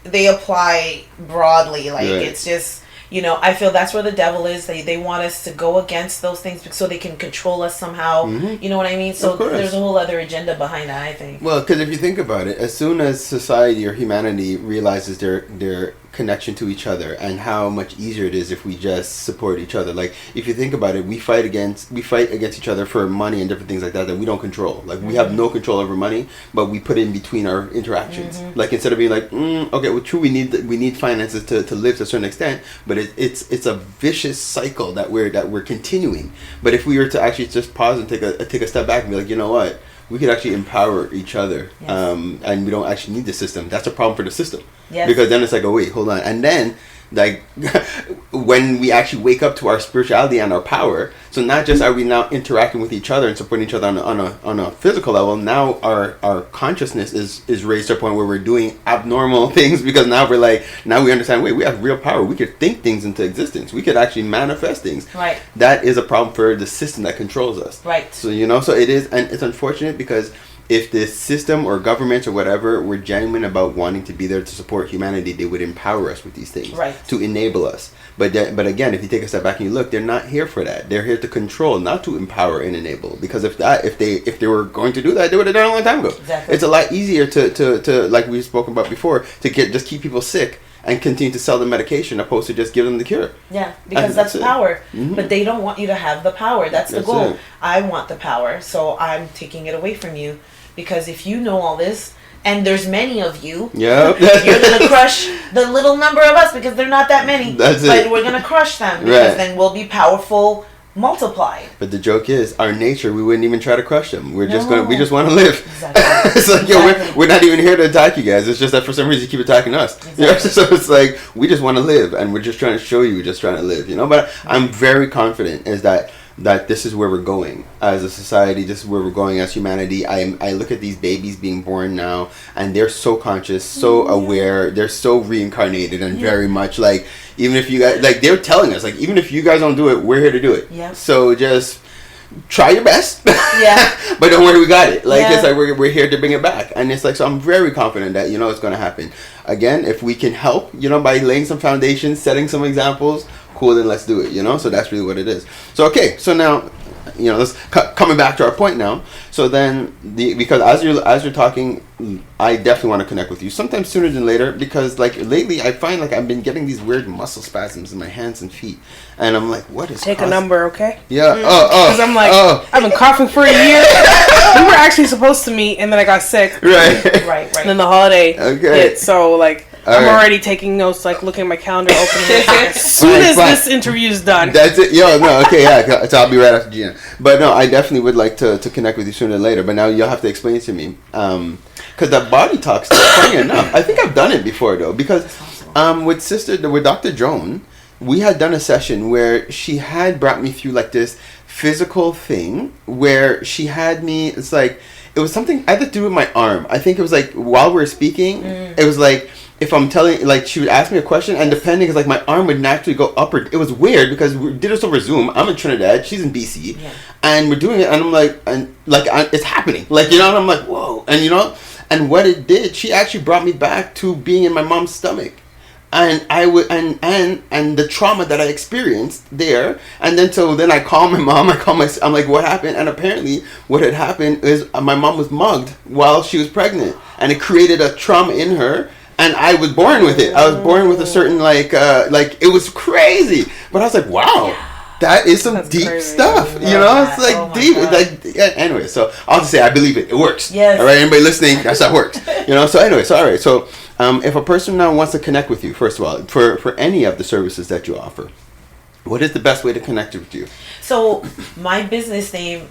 they apply broadly. Like, it's just, you know, I feel that's where the devil is. They want us to go against those things so they can control us somehow. You know what I mean? So there's a whole other agenda behind that, I think. Well, because if you think about it, as soon as society or humanity realizes their connection to each other and how much easier it is if we just support each other. Like, if you think about it, we fight against each other for money and different things like that we don't control. Like, we have no control over money, but we put it in between our interactions. Like, instead of being like, okay, well, true, we need finances to live to a certain extent, but it's a vicious cycle that we're continuing. But if we were to actually just pause and take a step back and be like, you know what, we could actually empower each other, and we don't actually need the system. That's a problem for the system, because then it's like, oh wait, hold on, and then like when we actually wake up to our spirituality and our power, so not just are we now interacting with each other and supporting each other on a physical level, now our consciousness is raised to a point where we're doing abnormal things, because now we understand, wait, we have real power. We could think things into existence. We could actually manifest things. Right. That is a problem for the system that controls us. Right. So, you know, so it is, and it's unfortunate because if the system or governments or whatever were genuine about wanting to be there to support humanity, they would empower us with these things, to enable us. But again, if you take a step back and you look, they're not here for that. They're here to control, not to empower and enable. Because if they were going to do that, they would have done it a long time ago. Exactly. It's a lot easier to like we've spoken about before, to just keep people sick and continue to sell the medication opposed to just give them the cure. Yeah, because that's power. But they don't want you to have the power. That's the goal. I want the power, so I'm taking it away from you. Because if you know all this, and there's many of you, you're going to crush the little number of us, because they're not that many. But we're going to crush them, because then we'll be powerful multiplied. But the joke is, our nature, we wouldn't even try to crush them. We just want to live. Exactly. It's like, we're not even here to attack you guys. It's just that for some reason you keep attacking us. Exactly. You know? So it's like, we just want to live, and we're just trying to show you we're just trying to live, you know? But I'm very confident is that this is where we're going as a society. This is where we're going as humanity. I look at these babies being born now, and they're so conscious, so aware, they're so reincarnated, and very much like, even if you guys, like, they're telling us, like, even if you guys don't do it, we're here to do it. So just try your best. But don't worry, we got it. Like, it's like we're here to bring it back. And it's like, so I'm very confident that, you know, it's going to happen. Again, if we can help, you know, by laying some foundations, setting some examples, cool, then let's do it, you know? So that's really what it is. So, okay, so now, you know, let's coming back to our point now. So then, because as you're talking, I definitely want to connect with you sometimes sooner than later, because like lately I find like I've been getting these weird muscle spasms in my hands and feet, and I'm like, what is take a number, okay? Yeah. Because I'm like, I've been coughing for a year. We were actually supposed to meet, and then I got sick. Right. Right. And then the holiday hit, so like I'm already taking notes, like looking at my calendar, opening it. As soon as this interview is done. That's it. Yo, no, okay, yeah. So I'll be right after Gina. But no, I definitely would like to connect with you sooner or later. But now you'll have to explain it to me. Because that body talk stuff, funny enough, I think I've done it before though. Because with Dr. Joan, we had done a session where she had brought me through like this physical thing where she had me, it's like, it was something I had to do with my arm. I think it was like while we were speaking, it was like, if I'm telling, like, she would ask me a question, and depending, because like my arm would naturally go up, or it was weird because we did this over Zoom. I'm in Trinidad, she's in BC, and we're doing it, and I'm like, it's happening, like, you know, and I'm like, whoa, and you know, and what it did, she actually brought me back to being in my mom's stomach. And I would, and the trauma that I experienced there, and then I call my mom. I'm like, what happened? And apparently, what had happened is my mom was mugged while she was pregnant, and it created a trauma in her. And I was born with it. I was born with a certain like it was crazy. But I was like, wow, that is some deep crazy stuff. You know, it's like deep. Like, yeah, anyway, so I'll just say I believe it. It works. Yes. All right, anybody listening? That's how it works. You know. So anyway, so all right, so. If a person now wants to connect with you, first of all, for any of the services that you offer, what is the best way to connect with you? So my business name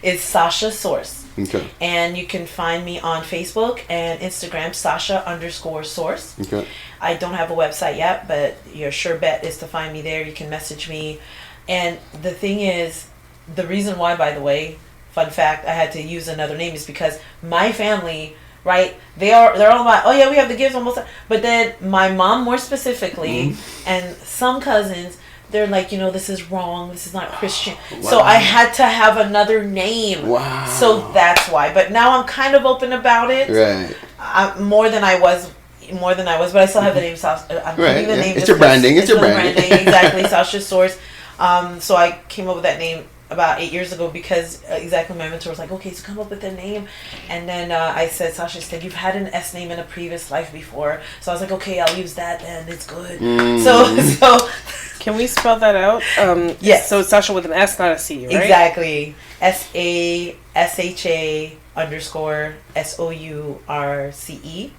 is Sasha Source. Okay. And you can find me on Facebook and Instagram, Sasha_Source. Okay. I don't have a website yet, but your sure bet is to find me there. You can message me. And the thing is, the reason why, by the way, fun fact, I had to use another name is because my family... Right, they're all about, oh yeah, we have the gifts almost, but then my mom more specifically, and some cousins, they're like, you know, this is wrong, this is not Christian. Wow. So I had to have another name. Wow. So that's why. But now I'm kind of open about it. Right. More than I was, but I still have the name Sasha. I'm putting the name. It's your branding. It's your branding. Exactly, Sasha Source. So I came up with that name about 8 years ago because exactly my mentor was like, okay, so come up with a name. And then I said, Sasha said, you've had an S name in a previous life before. So I was like, okay, I'll use that then. It's good. So can we spell that out? Yes. So it's Sasha with an S, not a C, right? Exactly. SASHA_SOURCE.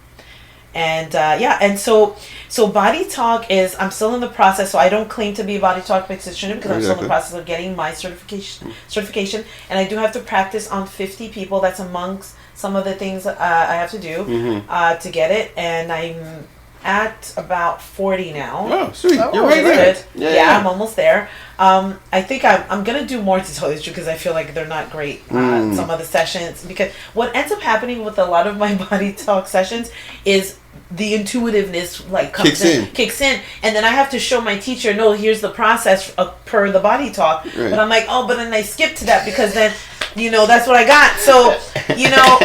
And and so BodyTalk is, I'm still in the process, so I don't claim to be a BodyTalk practitioner because I'm still in the process of getting my certification, and I do have to practice on 50 people. That's amongst some of the things I have to do to get it, and I'm at about 40 now. Oh, sweet. You're right there. Yeah, I'm almost there. I think I'm going to do more, to tell you the truth, because I feel like they're not great, some of the sessions. Because what ends up happening with a lot of my BodyTalk sessions is the intuitiveness kicks in. And then I have to show my teacher, no, here's the process per the BodyTalk. Right. But I'm like, oh, but then I skip to that because then, you know, that's what I got. So, you know.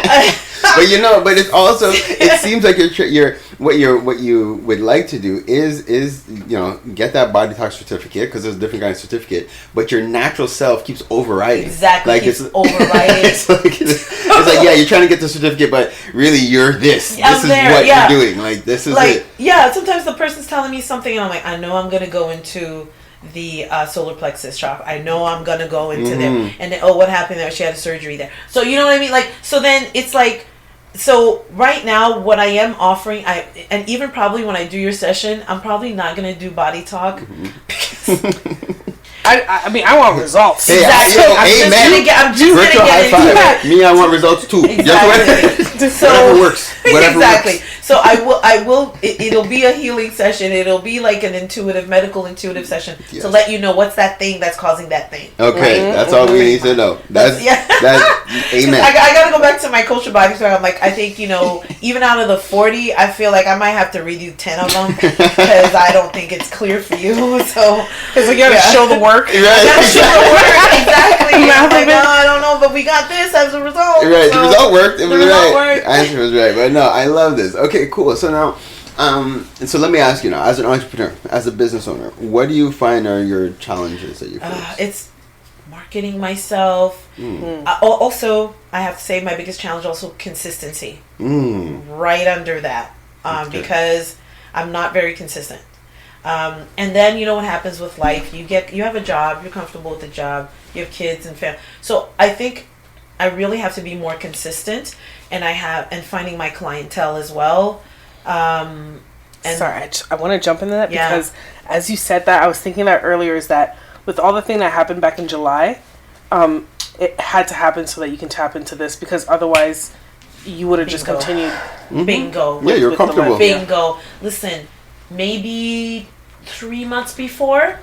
but it's also, it seems like you're what you would like to do is you know, get that BodyTalk certificate, because there's a different kind of certificate, but your natural self keeps overriding. Exactly, like keeps overriding. it's like yeah, you're trying to get the certificate, but really you're this. This is what you're doing. Like, this is like, it. Yeah, sometimes the person's telling me something and I'm like, I know I'm gonna go into the solar plexus chakra. I know I'm gonna go into there, and then, oh, what happened there? She had a surgery there. So you know what I mean? Like, so then it's like, so right now what I am offering, and even probably when I do your session, I'm probably not gonna do BodyTalk because I mean, I want results. Hey, exactly. I'm just gonna get into that. Me, I want results too. Exactly. Whatever works. Whatever exactly. Works. So I will. It'll be a healing session. It'll be like an medical intuitive session to let you know what's that thing that's causing that thing. Okay, that's all we need to know. That's amen. I gotta go back to my culture body talk. I'm like, I think, you know, even out of the 40, I feel like I might have to read you 10 of them because I don't think it's clear for you. So it's like you gotta show the work. Right. Gotta show the work. Exactly. I'm like, no, I don't know, but we got this as a result. Right. So the result worked. It was right. Worked. The answer was right. But no, I love this. Okay, cool. So now, and so let me ask you now, as an entrepreneur, as a business owner, what do you find are your challenges that you face? It's marketing myself. Also, I have to say my biggest challenge also consistency. Right under that, because I'm not very consistent. And then you know what happens with life. You have a job. You're comfortable with the job. You have kids and family. So I think I really have to be more consistent, and finding my clientele as well. And Sorry, I want to jump into that Yeah. because as you said that, I was thinking that earlier is that with all the thing that happened back in July, it had to happen so that you can tap into this because otherwise you would have just Bingo. continued. bingo. Yeah, you're with the comfortable. life. Bingo. Listen, maybe 3 months before,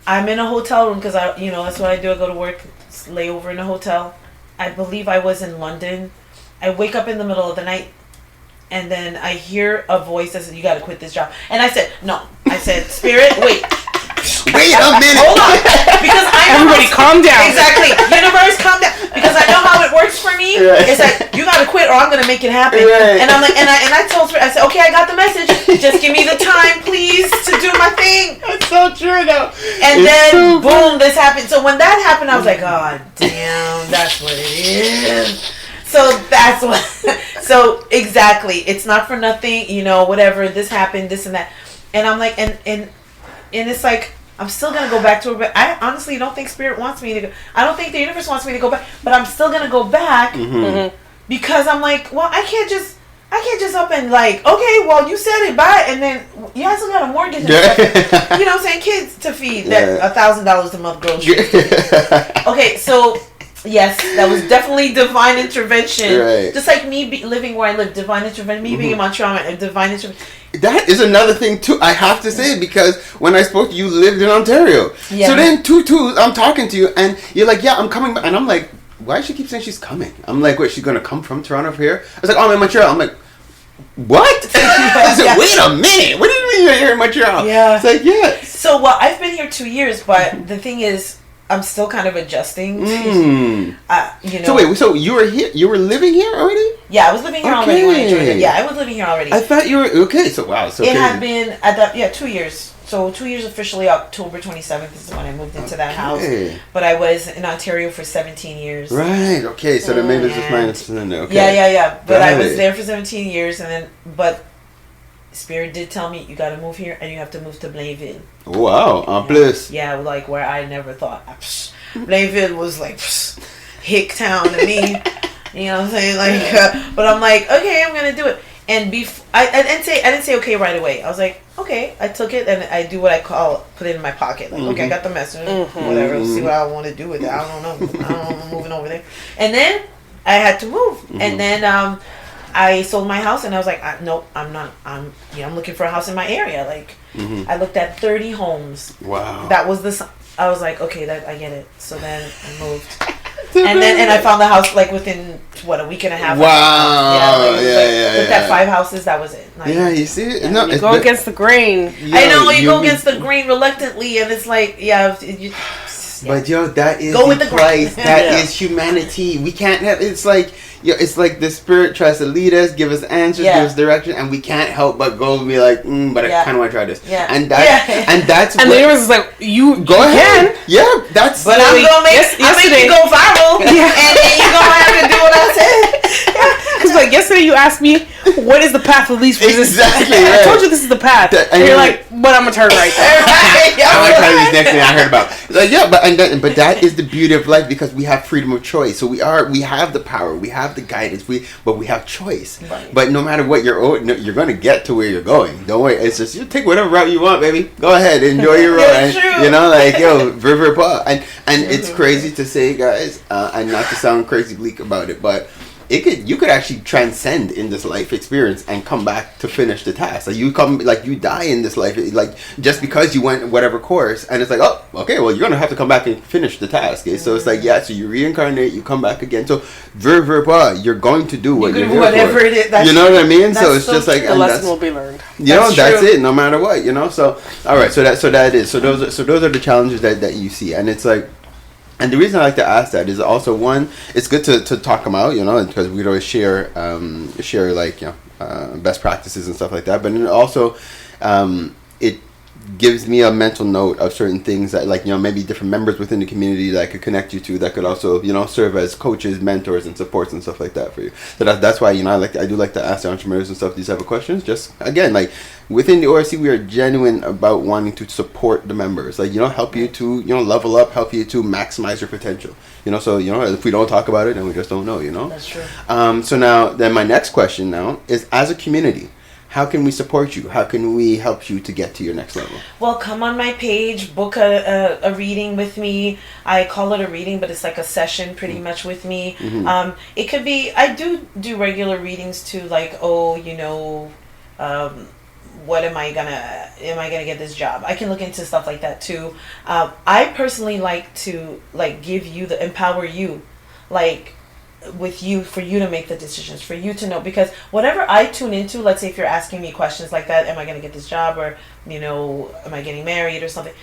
I'm in a hotel room because that's what I do. I go to work, lay over in a hotel. I believe I was in London. I wake up in the middle of the night, and then I hear a voice that says, "You got to quit this job." And I said, "No." I said, "Spirit, wait." Wait a minute. Hold on, because I know Everybody calm down. Exactly, universe, calm down. Because I know how it works for me. Right. It's like you gotta quit, or I'm gonna make it happen. Right. And I'm like, and I told her, I said, okay, I got the message. Just give me the time, please, to do my thing. That's so true, though. And It's then so boom, this happened. So when that happened, I was like, God damn, that's what it is. So that's what. So exactly, it's not for nothing. Whatever. This happened, this and that, and I'm like, and it's like. I'm still going to go back to it, but I honestly don't think Spirit wants me to go. I don't think the universe wants me to go back, but I'm still going to go back because I'm like, well, I can't just up and like, okay, well, you said it, bye, and then you also got a mortgage and stuff. You know what I'm saying? Kids to feed, that $1,000 a month groceries. Okay, so yes, that was definitely divine intervention. Right. Just like me living where I live, divine intervention. Me being in Montreal, divine intervention. That is another thing too. I have to say, because when I spoke to you, lived in Ontario. Yeah. So then, I'm talking to you, and you're like, "Yeah, I'm coming," and I'm like, "Why does she keep saying she's coming?" I'm like, "Wait, she's gonna come from Toronto for here?" I was like, "Oh, I'm in Montreal." I'm like, "What?" I said, "Wait a minute. What do you mean you're here in Montreal?" Yeah. It's like, yeah. So I've been here 2 years, but the thing is, I'm still kind of adjusting. So wait, so you were here? You were living here already? Yeah, I was living here already when I joined it. Okay. Yeah, I was living here already. I thought you were okay. So wow, so It okay. had been at that 2 years. So 2 years officially. October 27th is when I moved into that house. But I was in Ontario for 17 years. Right. Okay. So then maybe it's just Yeah. my understanding. Okay. Yeah. But I was Right. there for 17 years, and then Spirit did tell me you got to move here and you have to move to Blainville. Wow. En plus. Yeah, like where I never thought. Blainville was like hick town to me. You know what I'm saying? Like, but I'm like, okay, I'm gonna do it. And I didn't say okay right away. I was like, okay. I took it and I do what I call put it in my pocket. Like, okay, I got the message. Whatever. Let's see what I want to do with it. I don't know. I'm moving over there. And then I had to move. And then I sold my house and I was like, nope, I'm not. I'm looking for a house in my area. Like, I looked at 30 homes. Wow. That was I was like, okay, I get it. So then I moved. And I found the house like within a week and a half. Wow. Looked at 5 houses. That was it. Like, Yeah, you see it? Yeah, No, you it's go against the grain. I know you go against the grain reluctantly, and it's like, But yo, that is Go the with the price. grain. That Yeah. is humanity. We can't have. It's like the Spirit tries to lead us, give us answers, Yeah. give us direction, and we can't help but go and be like, but I Yeah. kind of want to try this. Yeah. And that's And the universe is like, you go ahead. can. Yeah, that's. But I'm gonna make yesterday- you go viral, and then you gonna have to do what I said. Because like yesterday you asked me, what is the path of least resistance? Exactly, I right. told you this is the path. That- and you're like, but I'm going to turn right there. I want to tell you this next thing I heard about. Like, yeah, but that is the beauty of life, because we have freedom of choice. So we have the power, we have the guidance, but we have choice. Right. But no matter what you're going to get to where you're going. Don't worry. It's just you take whatever route you want, baby. Go ahead, enjoy your road. It's And, true. you know, like yo, river pa. And it's crazy to say, guys, and not to sound crazy bleak about it, but you could actually transcend in this life experience and come back to finish the task. Like you die in this life, like just because you went whatever course, and it's like, oh, okay, well, you're gonna have to come back and finish the task. Okay? So it's like, yeah, so you reincarnate, you come back again. So you're going to do what you're here whatever for. it is. You know what I mean? So that's it's so just like, true. The and lesson that's, will be learned. you know, That's that's true. it, no matter what, you know. So all right, so that is so those are the challenges that you see, and it's like. And the reason I like to ask that is also, one, it's good to talk them out, you know, because we'd always share like, best practices and stuff like that. But then also, gives me a mental note of certain things that, like, maybe different members within the community that I could connect you to, that could also, serve as coaches, mentors, and supports and stuff like that for you. So that's why, I do like to ask the entrepreneurs and stuff these type of questions. Just, again, like, within the OFC, we are genuine about wanting to support the members. Like, help you to, level up, help you to maximize your potential. So, if we don't talk about it, then we just don't know, That's true. So now, then my next question now is, as a community, how can we support you? How can we help you to get to your next level? Well, come on my page, book a reading with me. I call it a reading, but it's like a session pretty much with me. Mm-hmm. It could be, I do regular readings too, like, what am I gonna get this job? I can look into stuff like that too. I personally like to give you empower you, with you, for you to make the decisions, for you to know, because whatever I tune into, let's say if you're asking me questions like that, am I gonna get this job, or am I getting married or something,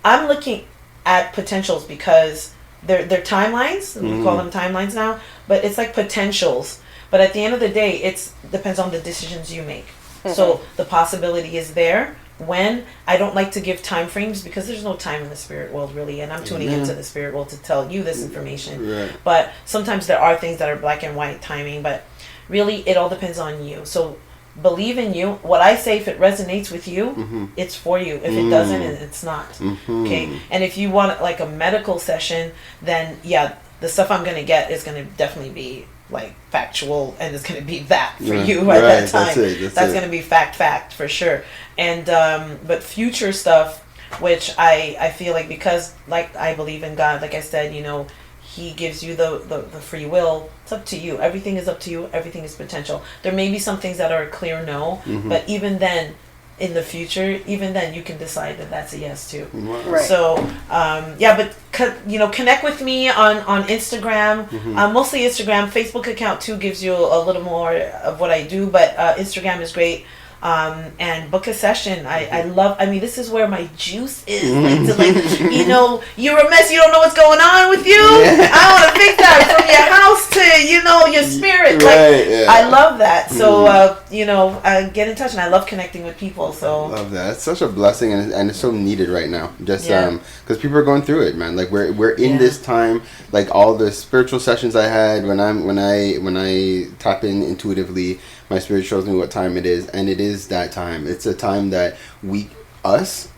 I'm looking at potentials, because they're timelines. We call them timelines now, but it's like potentials. But at the end of the day, it depends on the decisions you make. So the possibility is there. When I don't like to give time frames, because there's no time in the spirit world really, and I'm tuning into the spirit world to tell you this information. Right. But sometimes there are things that are black and white timing, but really it all depends on you. So believe in you. What I say, if it resonates with you, it's for you. If it doesn't, it's not. Okay. And if you want like a medical session, then yeah, the stuff I'm gonna get is gonna definitely be like factual, and it's going to be that for you at that time. That's going to be fact for sure. And but future stuff, which I feel like, because like I believe in God, like I said, He gives you the free will. It's up to you. Everything is up to you. Everything is potential. There may be some things that are a clear no, but even then, in the future, even then you can decide that that's a yes too. Right. So but connect with me on Instagram, mostly Instagram. Facebook account too gives you a little more of what I do, but Instagram is great. And book a session. I love, this is where my juice is. You're a mess, you don't know what's going on with you. Yeah. I want to fix that from your house to, your spirit. I love that. So, get in touch, and I love connecting with people. So love that. It's such a blessing, and it's so needed right now. Just because people are going through it, man. Like we're in this time. Like all the spiritual sessions I had when I tap in intuitively, my spirit shows me what time it is, and it is that time. It's a time that us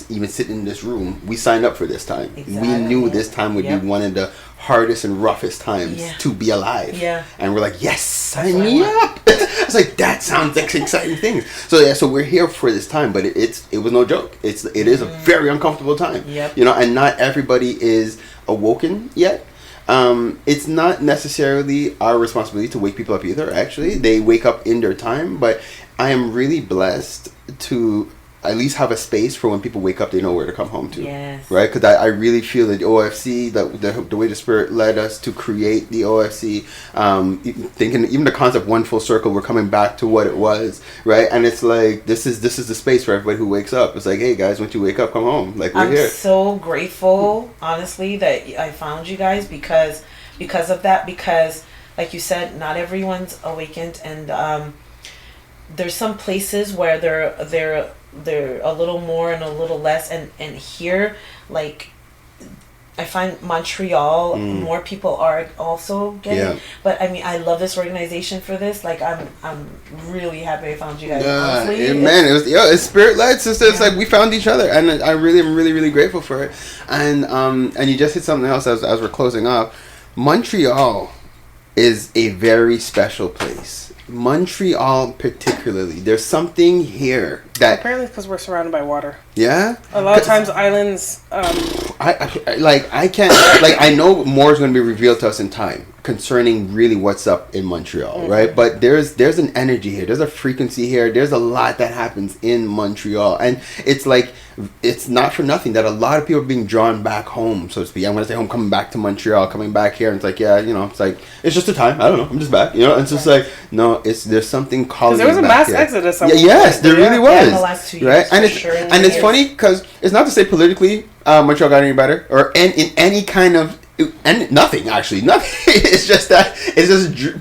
even sitting in this room, we signed up for this time. Exactly. We knew this time would be one of the hardest and roughest times to be alive. Yeah. And we're like, yes, sign me up. It's like, that sounds like exciting things. So we're here for this time, but it was no joke. It is a very uncomfortable time. Yep. And not everybody is awoken yet. It's not necessarily our responsibility to wake people up either. Actually, they wake up in their time, but I am really blessed to at least have a space for when people wake up, they know where to come home to. Yes. Right? Because I really feel that the OFC, the way the Spirit led us to create the OFC, thinking even the concept one full circle, we're coming back to what it was, right? And it's like, this is the space for everybody who wakes up. It's like, hey guys, once you wake up, come home. Like, we're here. I'm so grateful, honestly, that I found you guys because of that. Because, like you said, not everyone's awakened, and there's some places where they're a little more and a little less, and here, like, I find Montreal, more people are also getting, but I love this organization for this. Like, I'm really happy I found you guys. Honestly, man, it's spirit led, sister. It's like we found each other, and I really am really grateful for it. And you just hit something else as we're closing up. Montreal is a very special place. Montreal particularly, there's something here that apparently because we're surrounded by water. Yeah, a lot of times islands. I can't I know more is going to be revealed to us in time concerning really what's up in Montreal, right? But there's an energy here, there's a frequency here, there's a lot that happens in Montreal, and it's like, it's not for nothing that a lot of people are being drawn back home, so to speak. I'm going to say home, coming back to Montreal, coming back here, and it's like, it's like, it's just a time, I don't know, I'm just back, and it's just like, no, there's something calling. There was a mass exodus. Yes, there really was. In the last 2 years, right? And it's funny because it's not to say politically Montreal got any better, or in any kind of And nothing. It's just that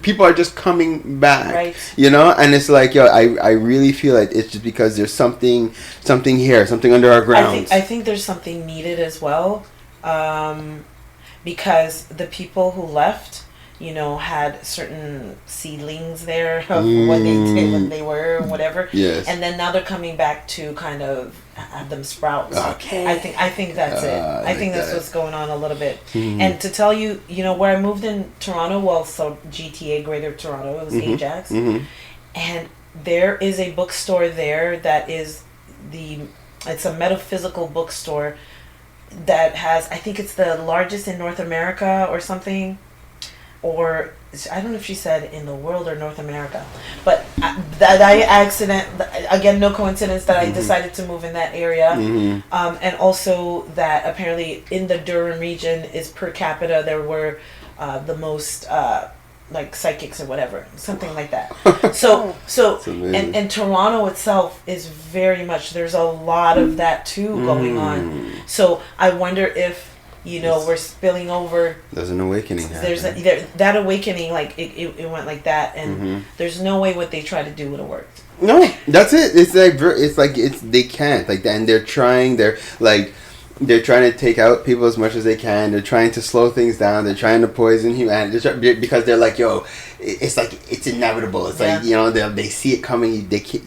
people are just coming back, Right. you know. And it's like, yo, I really feel like it's just because there's something here, something under our ground. I think there's something needed as well, because the people who left, you know, had certain seedlings there of what they did, what they were, whatever. Yes. And then now they're coming back to kind of have them sprout. Okay. I think that's it. I think that's what's going on a little bit. And to tell you, you know, where I moved in Toronto, well, so GTA, Greater Toronto, it was Ajax. And there is a bookstore there that is it's a metaphysical bookstore that has, I think it's the largest in North America or something. Or I don't know if she said in the world or North America, but again, no coincidence that I decided to move in that area, and also that apparently in the Durham region is per capita there were the most like psychics or whatever, something like that. So and Toronto itself is very much, there's a lot of that too going on. So I wonder if, you know, we're spilling over. There's an awakening. That awakening, like it went like that, and there's no way what they try to do would have worked. No, that's it. It's like they can't, like, and they're trying. They're trying to take out people as much as they can. They're trying to slow things down. They're trying to poison humanity because they're like, yo, it's like it's inevitable. It's like, you know, they see it coming. They can't.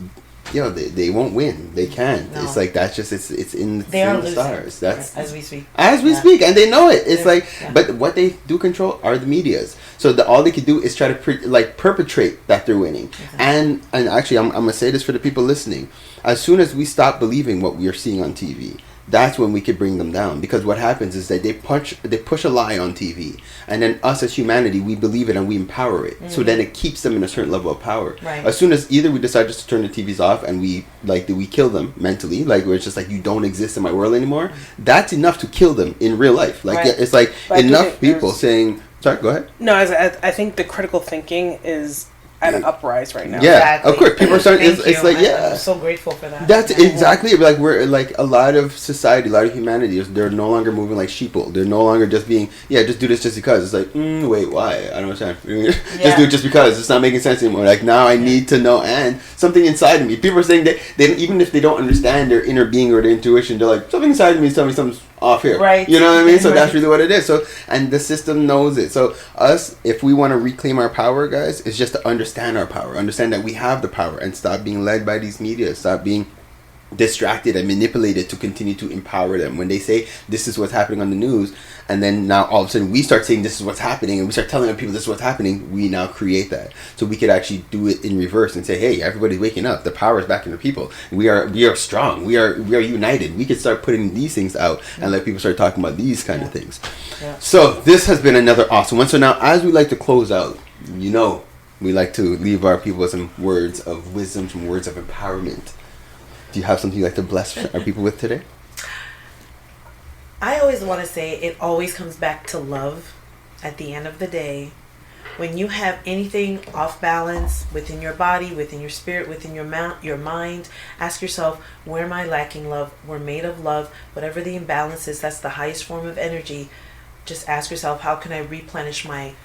You know, they won't win. They can't. No. It's like that's just it's in the stars. That's as we speak. As we speak, and they know it. It's but what they do control are the medias. So all they can do is try to perpetrate that they're winning. And actually, I'm gonna say this for the people listening. As soon as we stop believing what we are seeing on TV, that's when we could bring them down. Because what happens is that they push a lie on TV, and then us as humanity, we believe it and we empower it. So then it keeps them in a certain level of power. Right. As soon as either we decide just to turn the TVs off and we kill them mentally, like where it's just like, you don't exist in my world anymore, that's enough to kill them in real life. Like it's like enough people saying, sorry, go ahead. No, I think the critical thinking is at an uprise right now. Yeah, exactly. Of course. People are starting. It's like, I'm so grateful for that. That's exactly it. Like, we're like a lot of society, a lot of humanity, they're no longer moving like sheeple. They're no longer just being, just do this just because. It's like, wait, why? I don't understand. Just do it just because. It's not making sense anymore. Like, now I need to know, and something inside of me. People are saying that they even if they don't understand their inner being or their intuition, they're like, something inside of me is telling me something's off here. Right. You know what I mean? So that's really what it is. So, and the system knows it. So us, if we want to reclaim our power, guys, it's just to understand our power. Understand that we have the power and stop being led by these media. Stop being distracted and manipulated to continue to empower them. When they say this is what's happening on the news, and then now all of a sudden we start saying this is what's happening, and we start telling people this is what's happening, we now create that. So we could actually do it in reverse and say, hey, everybody's waking up. The power is back in the people. We are strong. We are united. We could start putting these things out and let people start talking about these kind of things. So this has been another awesome one. So now, as we like to close out, you know, we like to leave our people with some words of wisdom, some words of empowerment. Do you have something you'd like to bless our people with today? I always want to say it always comes back to love at the end of the day. When you have anything off balance within your body, within your spirit, within your mind, ask yourself, where am I lacking love? We're made of love. Whatever the imbalance is, that's the highest form of energy. Just ask yourself, how can I replenish my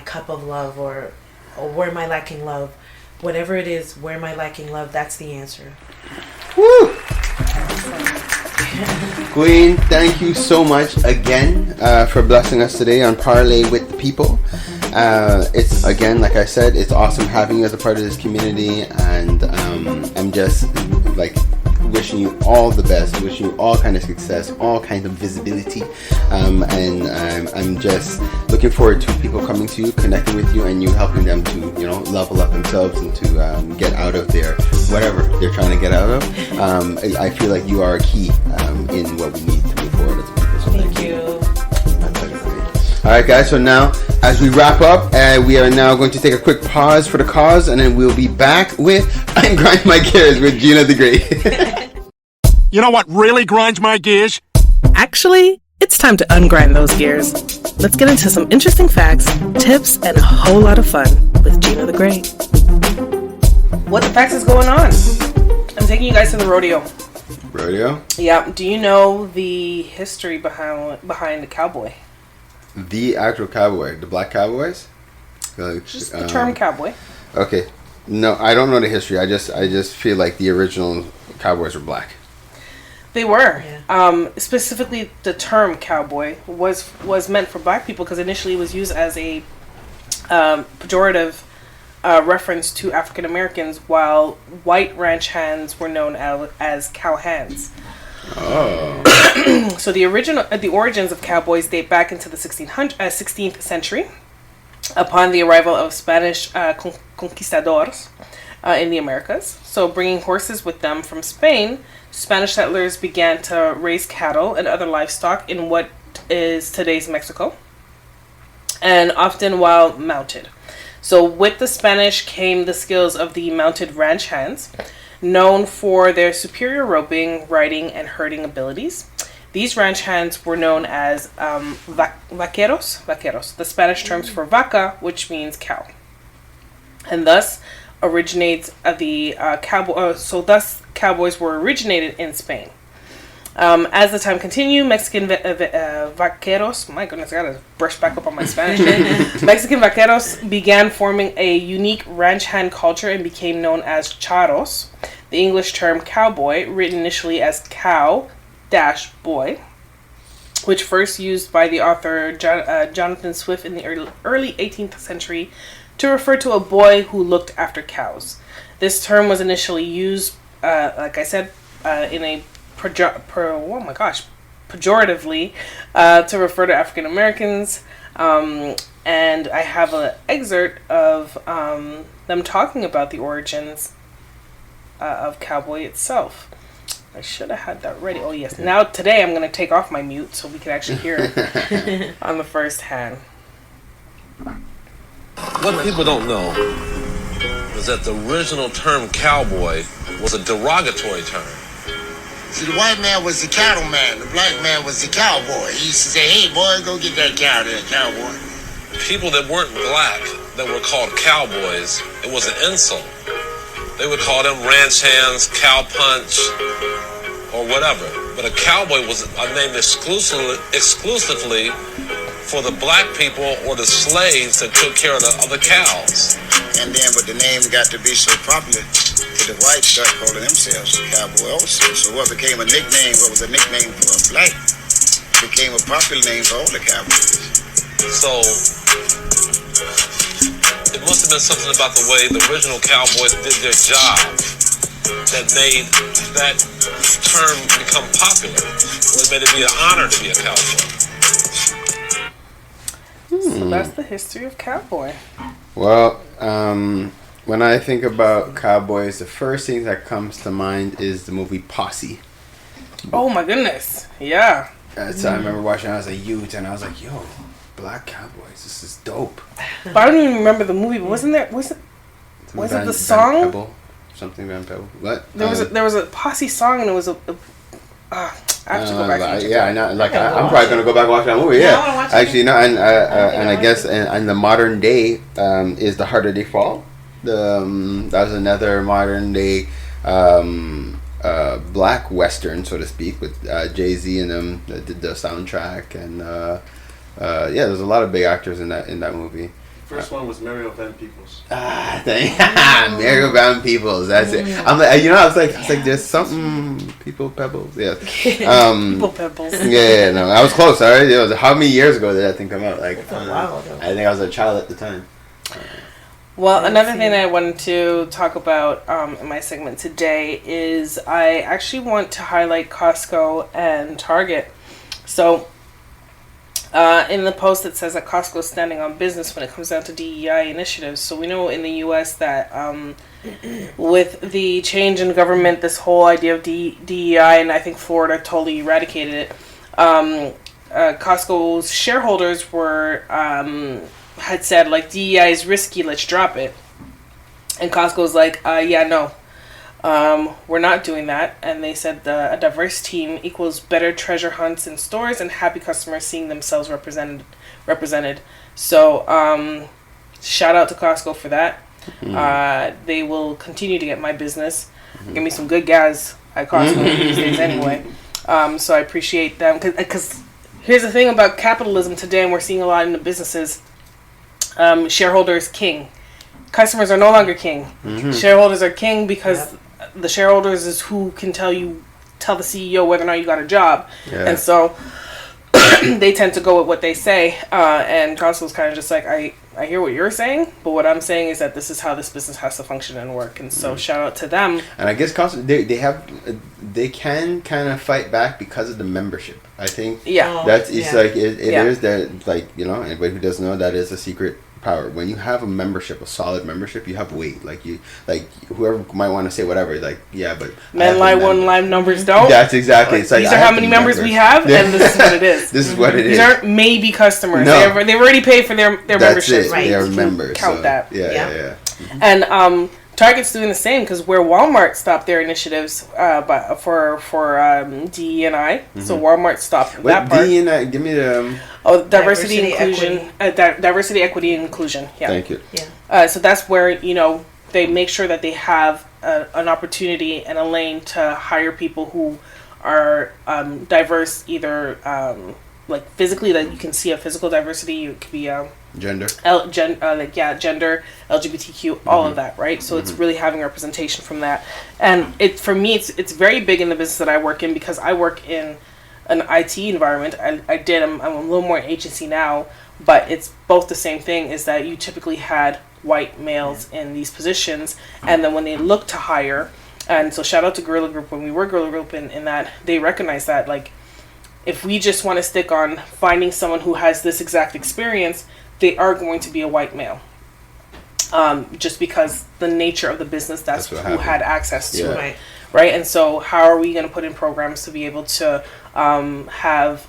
cup of love, or where am I lacking love? Whatever it is, where am I lacking love? That's the answer. Woo! Queen, thank you so much again for blessing us today on Parlay with the People. It's, again, like I said, it's awesome having you as a part of this community, and I'm just like wishing you all the best, wishing you all kind of success, all kind of visibility, and I'm just looking forward to people coming to you, connecting with you, and you helping them to, you know, level up themselves and to get out of their whatever they're trying to get out of. I feel like you are a key in what we need to move forward as people. So Thank you. All right, guys. So now, as we wrap up, we are now going to take a quick pause for the cause, and then we'll be back with "I Grind My Gears" with Gina the Great. You know what really grinds my gears? Actually, it's time to ungrind those gears. Let's get into some interesting facts, tips, and a whole lot of fun with Gina the Great. What the facts is going on? I'm taking you guys to the rodeo. Rodeo? Yeah. Do you know the history behind the cowboy? The actual cowboy, the black cowboys. Just the term cowboy. Okay, no, I don't know the history. I just feel like the original cowboys were black. They were. Yeah. Specifically, the term cowboy was meant for black people because initially it was used as a pejorative reference to African Americans, while white ranch hands were known as cow hands. Oh. So the origins of cowboys date back into the 16th century, upon the arrival of Spanish conquistadors in the Americas. So bringing horses with them from Spain, Spanish settlers began to raise cattle and other livestock in what is today's Mexico, and often while mounted. So with the Spanish came the skills of the mounted ranch hands, known for their superior roping, riding, and herding abilities. These ranch hands were known as vaqueros, the Spanish terms for vaca, which means cow. And thus originates the cowboy. So thus cowboys were originated in Spain. As the time continued, Mexican vaqueros, my goodness, I gotta brush back up on my Spanish. Mexican vaqueros began forming a unique ranch hand culture and became known as charros, the English term cowboy, written initially as cow-boy, which first used by the author Jonathan Swift in the early 18th century to refer to a boy who looked after cows. This term was initially used, like I said, in a pejoratively to refer to African Americans, and I have an excerpt of them talking about the origins of cowboy itself. I should have had that ready. Oh yes. Now today I'm going to take off my mute so we can actually hear it on the first hand. What people don't know is that the original term cowboy was a derogatory term. See, the white man was the cattleman. The black man was the cowboy. He used to say, hey, boy, go get that cow there, cowboy. People that weren't black, that were called cowboys, it was an insult. They would call them ranch hands, cow punch, or whatever. But a cowboy was a name exclusively for the black people or the slaves that took care of the cows. And then, but the name got to be so popular that the whites started calling themselves cowboy also. So what became a nickname, what was a nickname for a black, became a popular name for all the cowboys. So it must have been something about the way the original cowboys did their job that made that term become popular, or it made it be an honor to be a cowboy. So that's the history of cowboy. Well, when I think about cowboys, the first thing that comes to mind is the movie Posse. Oh my goodness. Yeah. So I remember watching it as a youth, and I was like, yo, black cowboys, this is dope. But I don't even remember the movie, but was it the song? Van Pebble? Something Van Pebble. What? There was a Posse song, and it was I have to go back and check it. I know. I'm probably gonna go back and watch that movie. Yeah, actually, no. And I guess in the modern day, is The Harder They Fall. That was another modern day black western, so to speak, with Jay-Z and them that did the soundtrack, and there's a lot of big actors in that movie. First one was Mario Van Peebles. Mario Van Peebles. That's it. I'm like, I was like, there's something. People Pebbles. Yeah. People Pebbles. Yeah. No, I was close. All right. It was how many years ago did that thing come out? Like, I think I was a child at the time. Well, another thing that I wanted to talk about in my segment today is I actually want to highlight Costco and Target. So, in the post it says that Costco is standing on business when it comes down to DEI initiatives. So we know in the U.S. that with the change in government, this whole idea of DEI, and I think Florida totally eradicated it, Costco's shareholders were had said, like, DEI is risky, let's drop it. And Costco's like, no. We're not doing that. And they said a diverse team equals better treasure hunts in stores and happy customers seeing themselves represented. So shout out to Costco for that. They will continue to get my business. Give me some good gas at Costco these days anyway. So I appreciate them because here's the thing about capitalism today, and we're seeing a lot in the businesses. Shareholder is king. Customers are no longer king. Shareholders are king because the shareholders is who can tell the CEO whether or not you got a job. And so they tend to go with what they say. And Costco's kind of just like, I hear what you're saying, but what I'm saying is that this is how this business has to function and work. And so shout out to them. And I guess Costco, they can kind of fight back because of the membership. I think that's it's like it is that, like, you know, anybody who doesn't know, that is a secret power. When you have a membership, a solid membership, you have weight. Like whoever might want to say whatever, like, yeah, but men lie, one lie, numbers don't. That's exactly. It's like, these are how many members we have, and this is what it is. This is what it is. These aren't maybe customers. No. They've already paid for their membership. Right. They are members. Count that. Yeah. And Target's doing the same, because where Walmart stopped their initiatives for DE&I, so Walmart stopped that part. DE&I, give me the... diversity, inclusion, diversity, equity, and inclusion. Yeah. Thank you. Yeah. So that's where, you know, they make sure that they have an opportunity and a lane to hire people who are diverse, either like physically, that you can see a physical diversity. It could be gender, gender, LGBTQ, all of that, right? So it's really having representation from that. And for me, it's very big in the business that I work in, because I work in an IT environment. I'm a little more agency now, but it's both the same thing, is that you typically had white males in these positions, and then when they look to hire, and so shout out to Guerrilla Group, when we were Guerrilla Group, in that they recognize that, like, if we just want to stick on finding someone who has this exact experience, they are going to be a white male. Just because the nature of the business, that's who had access to it. Right? And so how are we going to put in programs to be able to have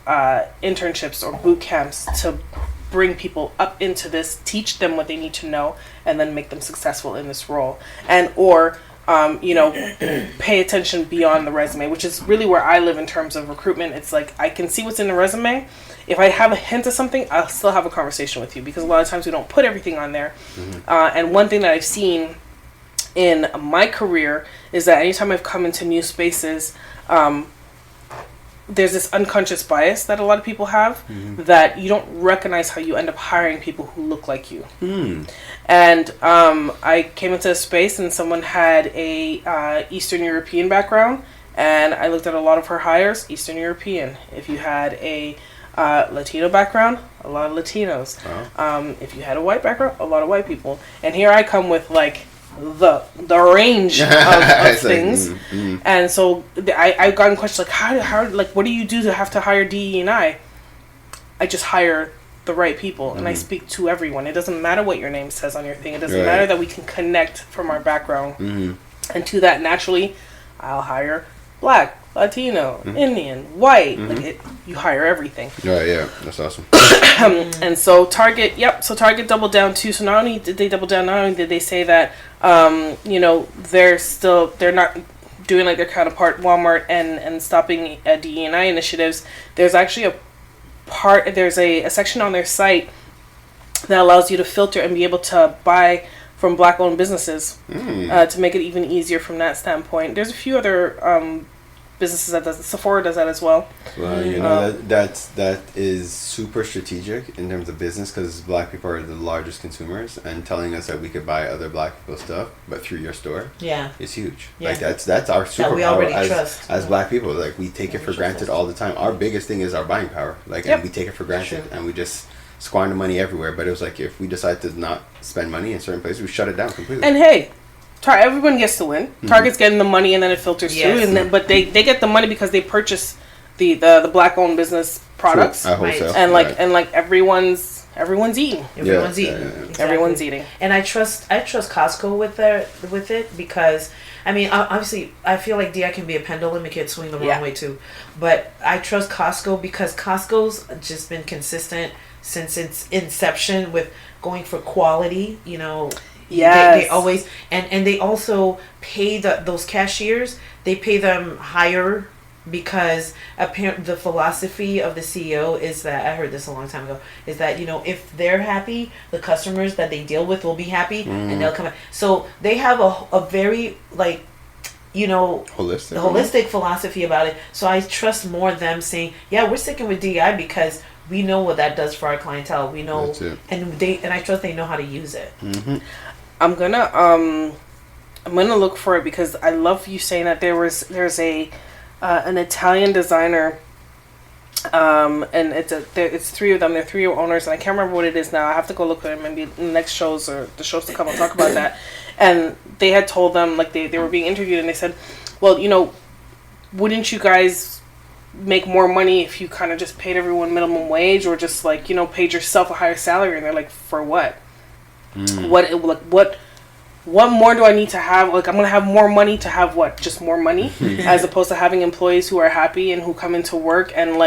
internships or boot camps to bring people up into this, teach them what they need to know, and then make them successful in this role? And or pay attention beyond the resume, which is really where I live in terms of recruitment. It's like, I can see what's in the resume. If I have a hint of something, I'll still have a conversation with you, because a lot of times we don't put everything on there. And one thing that I've seen in my career is that anytime I've come into new spaces, there's this unconscious bias that a lot of people have, that you don't recognize how you end up hiring people who look like you. And I came into a space and someone had a Eastern European background, and I looked at a lot of her hires, Eastern European. If you had a Latino background, a lot of Latinos. If you had a white background, a lot of white people. And here I come with, like, the range of things. And so I've gotten questions like, how like, what do you do to have to hire DE&I? I just hire the right people, and I speak to everyone. It doesn't matter what your name says on your thing. It doesn't matter that we can connect from our background. And to that, naturally, I'll hire Black, Latino, Indian, white. Like, you hire everything. Yeah, that's awesome. And so Target doubled down too. So not only did they double down, not only did they say that, they're not doing like their counterpart Walmart and stopping DE&I initiatives. There's actually there's a section on their site that allows you to filter and be able to buy from Black-owned businesses, to make it even easier from that standpoint. There's a few other businesses that does. Sephora does that as well. Well, that is super strategic in terms of business, because Black people are the largest consumers, and telling us that we could buy other Black people's stuff, but through your store, is huge. Like, that's our superpower as Black people. Like, we take it for granted all the time. Our biggest thing is our buying power. Like, and we take it for granted, and we just squander money everywhere. But it was like, if we decide to not spend money in certain places, we shut it down completely. And hey, everyone gets to win. Target's getting the money, and then it filters through. And then, but they get the money because they purchase the Black-owned business products, and like everyone's eating. Everyone's eating. Exactly. Everyone's eating. And I trust Costco with it, because I mean, obviously, I feel like DI can be a pendulum. It can swing the wrong way too. But I trust Costco because Costco's just been consistent since its inception with going for quality. You know. Yes. They always and they also pay those cashiers. They pay them higher because apparently the philosophy of the CEO is that, I heard this a long time ago, is that, if they're happy, the customers that they deal with will be happy, and they'll come. So they have a very, like, Holistic. the holistic philosophy about it. So I trust more them saying, yeah, we're sticking with DI because we know what that does for our clientele. We know, and I trust they know how to use it. Mm-hmm. I'm gonna look for it because I love you saying that there's an Italian designer, and it's three of them. They're three owners, and I can't remember what it is now. I have to go look at it. Maybe in the next shows or the shows to come, I'll talk about that. And they had told them, like, they were being interviewed, and they said, well, wouldn't you guys make more money if you kind of just paid everyone minimum wage, or just like, paid yourself a higher salary? And they're like, for what? What more do I need to have? Like, I'm going to have more money to have what? Just more money? As opposed to having employees who are happy and who come into work and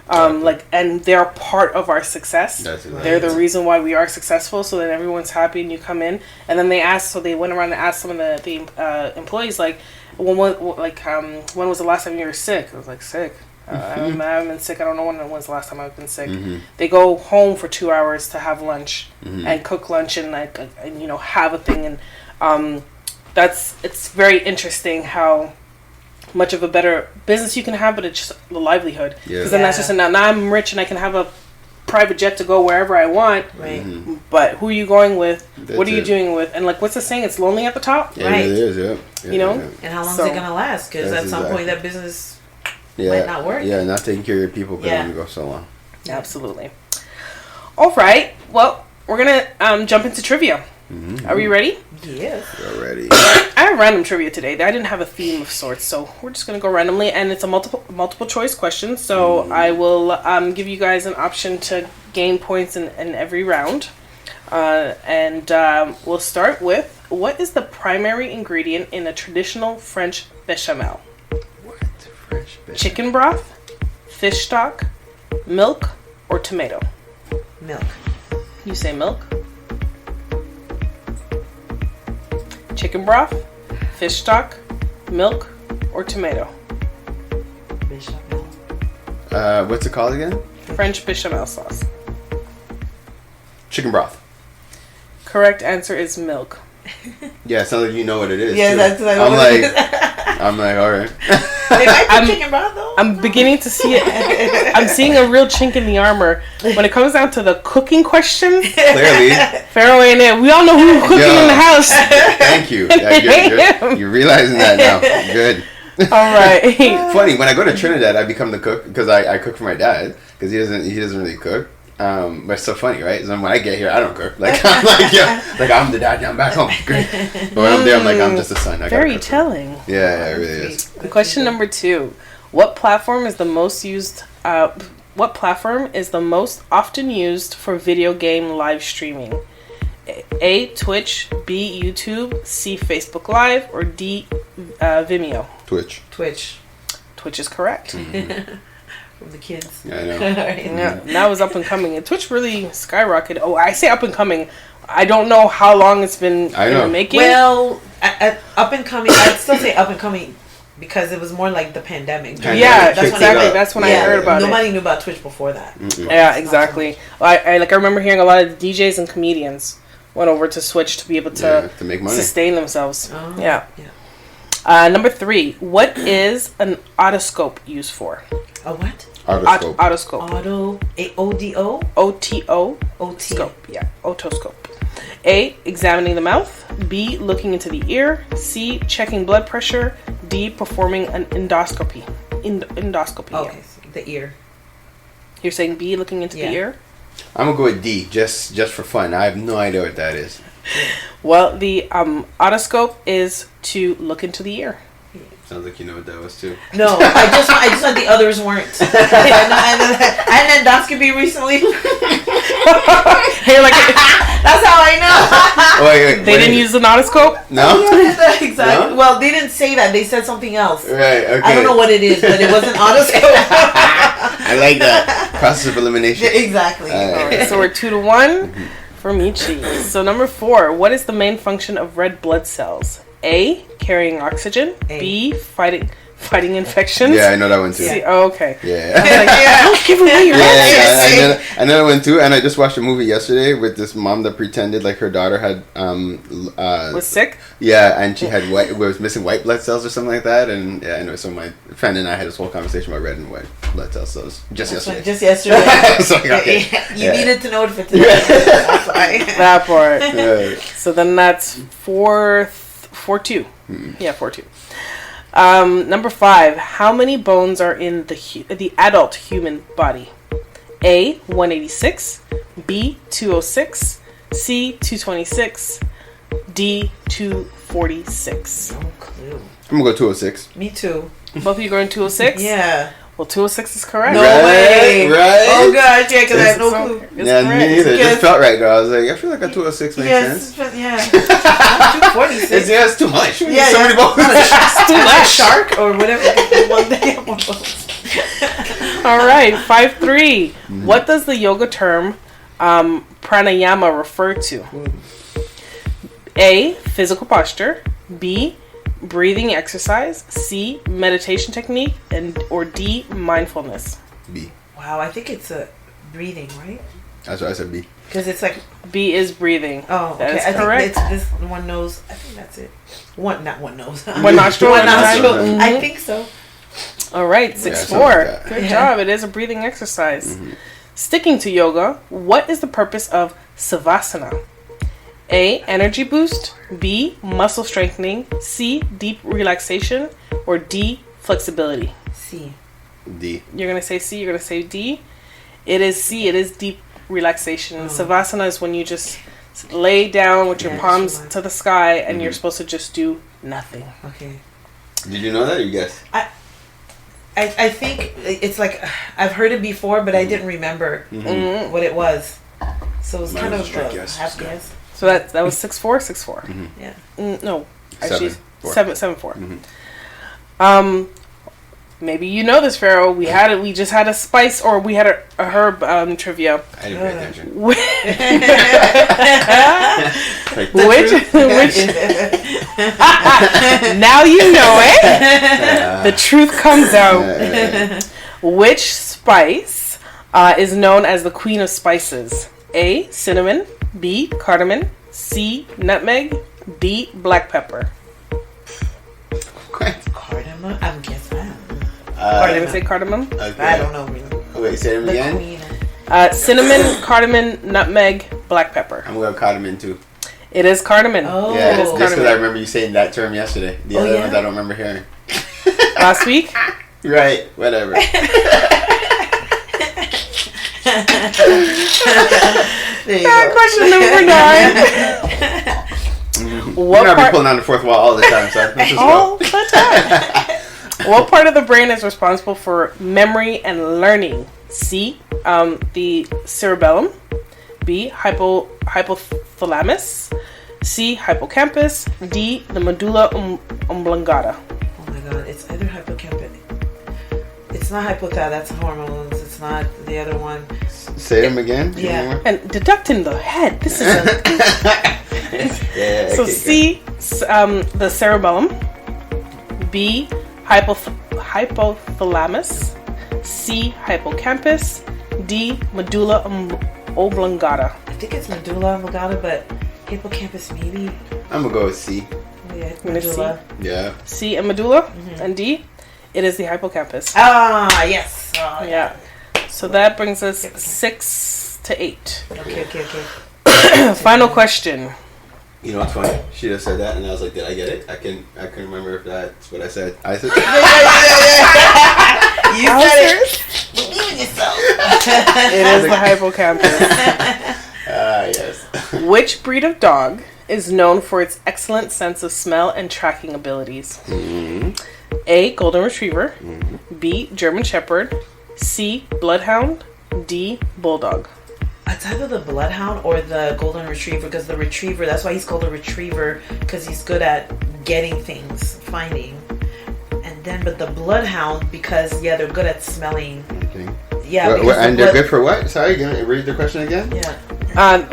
and they're part of our success. They're the reason why we are successful, so that everyone's happy and you come in. And then they went around and asked some of the employees, like, when was the last time you were sick? I was like, sick? I haven't been sick. I don't know when was the last time I've been sick. They go home for 2 hours to have lunch and cook lunch and have a thing. And it's very interesting how much of a better business you can have, but it's just the livelihood. Because then that's just now I'm rich and I can have a private jet to go wherever I want. Right. But who are you going with? What are you doing with? And like, what's the saying? It's lonely at the top. Yeah, right. It is. Yeah. And how long is it gonna last? Because at some point that business might not work. Yeah, not taking care of your people can only go so long. Absolutely. All right. Well, we're gonna jump into trivia. Are we ready? Yes. We're ready. I have random trivia today. I didn't have a theme of sorts, so we're just gonna go randomly, and it's a multiple choice question. So I will give you guys an option to gain points in every round, and we'll start with, what is the primary ingredient in a traditional French bechamel? French bechamel. Chicken broth, fish stock, milk, or tomato? Milk. You say milk? Chicken broth, fish stock, milk, or tomato? Bechamel. What's it called again? French bechamel sauce. Chicken broth. Correct answer is milk. Yeah, it sounds like you know what it is. Yeah, too. that's like I'm like, all right. They might put chicken broth though. I'm beginning to see it. I'm seeing a real chink in the armor when it comes down to the cooking questions. Clearly. Pharaoh ain't it. We all know who's cooking in the house. Thank you. You're realizing that now. Good. All right. Funny, when I go to Trinidad, I become the cook because I cook for my dad because he doesn't really cook. But it's so funny, right? So when I get here, I don't cook. Like I'm I'm the dad. I'm back home. Great. But when I'm there, I'm like, I'm just a son. Very telling. Yeah, it really is. Question number 2: What platform is the most used? What platform is the most often used for video game live streaming? A, Twitch, B, YouTube, C, Facebook Live, or D, Vimeo? Twitch. Twitch is correct. From the kids. Yeah, I know. Yeah, that was up and coming. And Twitch really skyrocketed. Oh, I say up and coming. I don't know how long it's been in the making. Well, up and coming, I'd still say up and coming because it was more like the pandemic. Yeah, that's when I heard about it. Nobody knew about Twitch before that. Mm-mm. Yeah, exactly. I remember hearing a lot of DJs and comedians went over to Switch to be able to make money, sustain themselves. Oh, yeah. Number 3. What is an otoscope used for? A what? Otoscope. Otoscope. O-D-O? O-T-O. O-T. Scope. Yeah. Otoscope. A, examining the mouth. B, looking into the ear. C, checking blood pressure. D, performing an endoscopy. Endoscopy. Okay, Yeah. the ear. You're saying B, looking into the ear? I'm gonna go with D, just for fun. I have no idea what that is. Well, the otoscope is to look into the ear. Sounds like you know what that was too. No, I just thought the others weren't. I had an endoscopy recently. You're like, that's how I know. Wait, they didn't use the otoscope? No? Exactly. No? Well, they didn't say that. They said something else. Right, okay. I don't know what it is, but it wasn't otoscope. I like that. Process of elimination. Exactly. All Alright, so we're 2-1 for Mitshy. So number 4, what is the main function of red blood cells? A, carrying oxygen. A. B, fighting fighting infections. Yeah, I know that one too. C, oh, okay. Yeah. Don't give away your Yeah, I know that one too. And I just watched a movie yesterday with this mom that pretended like her daughter had Was sick. Yeah, and she had was missing white blood cells or something like that. And yeah, I know. So my friend and I had this whole conversation about red and white blood cells just yesterday. Just yesterday. So, okay. You needed to know it for today. That's why. That part. Yeah. So then that's 4-2. Yeah, 4-2. Number 5. How many bones are in the adult human body? A, 186. B, 206. C, 226. D, 246. No clue. I'm gonna go 206. Me too. Both of you going 206? Yeah. Well, 206 is correct. No Right, way. right? Oh gosh, yeah, because I have no So- clue. it's Yeah, correct. me neither. It Yes. just felt right, girl. I was like, I feel like a 206 makes Yes, sense. but yeah. 246. Yeah, it's too much. We need Yeah, so yeah. many bones. Too much. Shark or whatever. One day have one bones. All right, 5-3. What does the yoga term pranayama refer to? A, physical posture. B, breathing exercise. C, meditation technique. Or D, mindfulness. B. Wow, I think it's a breathing, right? That's why I said B. Because it's like, B is breathing. oh, okay. That is I correct. think it's this one nose. I think that's it. Not one nose. One nostril. One nostril. Mhm. I think so. All right, something 6-4. like that. Good Yeah. job. It is a breathing exercise. Sticking to yoga, what is the purpose of savasana? A, energy boost. B, muscle strengthening. C, deep relaxation. Or D, flexibility. C. D. You're going to say C, you're going to say D. It is C, it is deep relaxation. Savasana is when you just lay down with your palms to the sky and you're supposed to just do nothing. Okay. Did you know that or you guessed? I think it's like I've heard it before, but I didn't remember what it was. So it's Mine kind was of a straight a guess. half guess. So that was 6-4, 6-4. Yeah. No, actually 7-4. 7-4. Maybe you know this, Pharaoh. We just had a spice, or we had a herb trivia. I didn't pay attention. Which now you know it. The truth comes out. Which spice is known as the queen of spices? A, cinnamon. B, cardamom. C, nutmeg. D, black pepper. Cardamom? I'm guessing. Are they gonna say cardamom? Okay. I don't know. Really. Wait, say them The again? queen. Cinnamon, cardamom, nutmeg, black pepper. I'm going to cardamom too. It is cardamom. Oh. Yeah, it is just because I cardamom. remember you saying that term yesterday. The other yeah? ones I don't remember hearing. Last week. Right, whatever. There you go. Question number 9. We're What going to be part? pulling on the fourth wall all the time, so let's just All go. the time. What part of the brain is responsible for memory and learning? C, the cerebellum. B, hypothalamus. C, hippocampus. D, the medulla oblongata. Oh my god, it's either hippocampus. It's not hypothalamus, that's hormones. It's not the other one. Say them again? Give me Yeah. more. And deducting the head. This is a Yeah, so okay, C, the cerebellum. B, hypothalamus. C, hippocampus. D, medulla oblongata. I think it's medulla oblongata, but hippocampus maybe. I'm going to go with C. Yeah, gonna medulla. Yeah. C and medulla. And D, it is the hippocampus. Ah, yes. Oh, Yeah. So that brings us 6-8. Okay. Final question. You know what's funny? She just said that, and I was like, "Did I get it?" I can remember if that's what I said. I said, You said it. Believe in yourself. It is the hippocampus. yes. Which breed of dog is known for its excellent sense of smell and tracking abilities? A, golden retriever. B, German shepherd. C, bloodhound. D, bulldog. It's either the bloodhound or the golden retriever, because the retriever, that's why he's called a retriever, because he's good at getting things, finding. And then, but the bloodhound, because, yeah, they're good at smelling. Okay. Yeah. What, because and the they're blood- good for what? Sorry, read the question again. Yeah.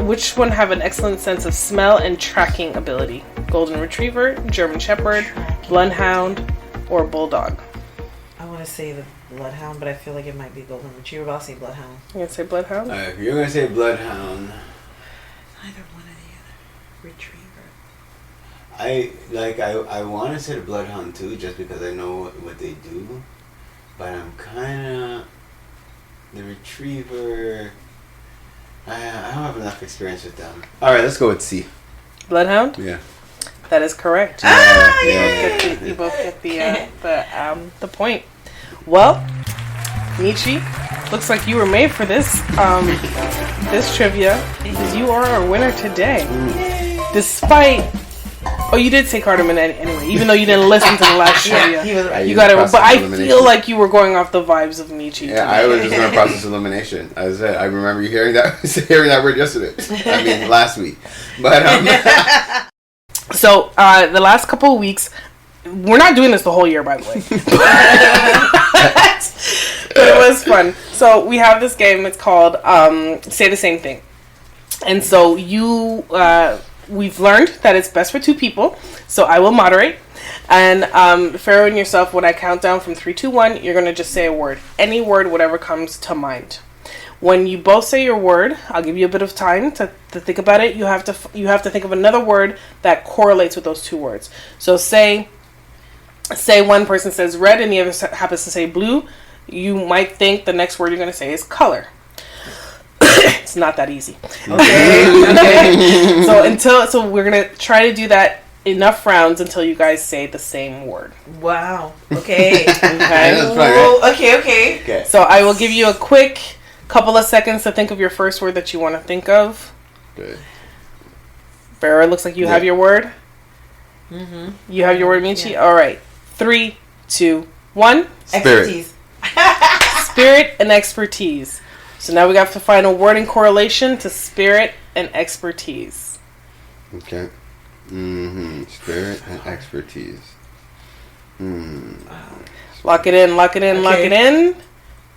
Which one have an excellent sense of smell and tracking ability? Golden retriever, German shepherd, bloodhound, or bulldog? to say the bloodhound, but I feel like it might be golden retriever. But I'll say bloodhound. You gonna say bloodhound? If you're gonna say bloodhound, Either one or the other. Retriever. I want to say the bloodhound too, just because I know what they do, but I'm kind of the retriever. I don't have enough experience with them. All right, let's go with C. Bloodhound? Yeah. That is correct. You both get the point. Well, Mitshy, looks like you were made for this this trivia, because you are our winner today. Despite, you did say Cardamom anyway, even though you didn't listen to the last trivia. He was right. You got it, but I feel like you were going off the vibes of Mitshy. Yeah, I was just in a process of elimination. As I said, I remember you hearing that word yesterday. I mean, last week. But so the last couple of weeks, we're not doing this the whole year, by the way. But it was fun. So we have this game. It's called Say the Same Thing. And so we've learned that it's best for two people. So I will moderate. And Pharaoh and yourself, when I count down from 3, 2, 1, you're going to just say a word. Any word, whatever comes to mind. When you both say your word, I'll give you a bit of time to think about it. You have to think of another word that correlates with those two words. So say one person says red and the other happens to say blue. You might think the next word you're going to say is color. It's not that easy. Okay. So we're going to try to do that enough rounds until you guys say the same word. Wow. Okay. Okay. So I will give you a quick couple of seconds to think of your first word that you want to think of. Good. Farrah, looks like you have your word. Mm-hmm. You have your word, Mitshy? Yeah. All right. 3, 2, 1. Expertise. Spirit and expertise. So now we have to find a word in correlation to spirit and expertise. Okay. Spirit and expertise. Lock it in, lock it in, lock it in.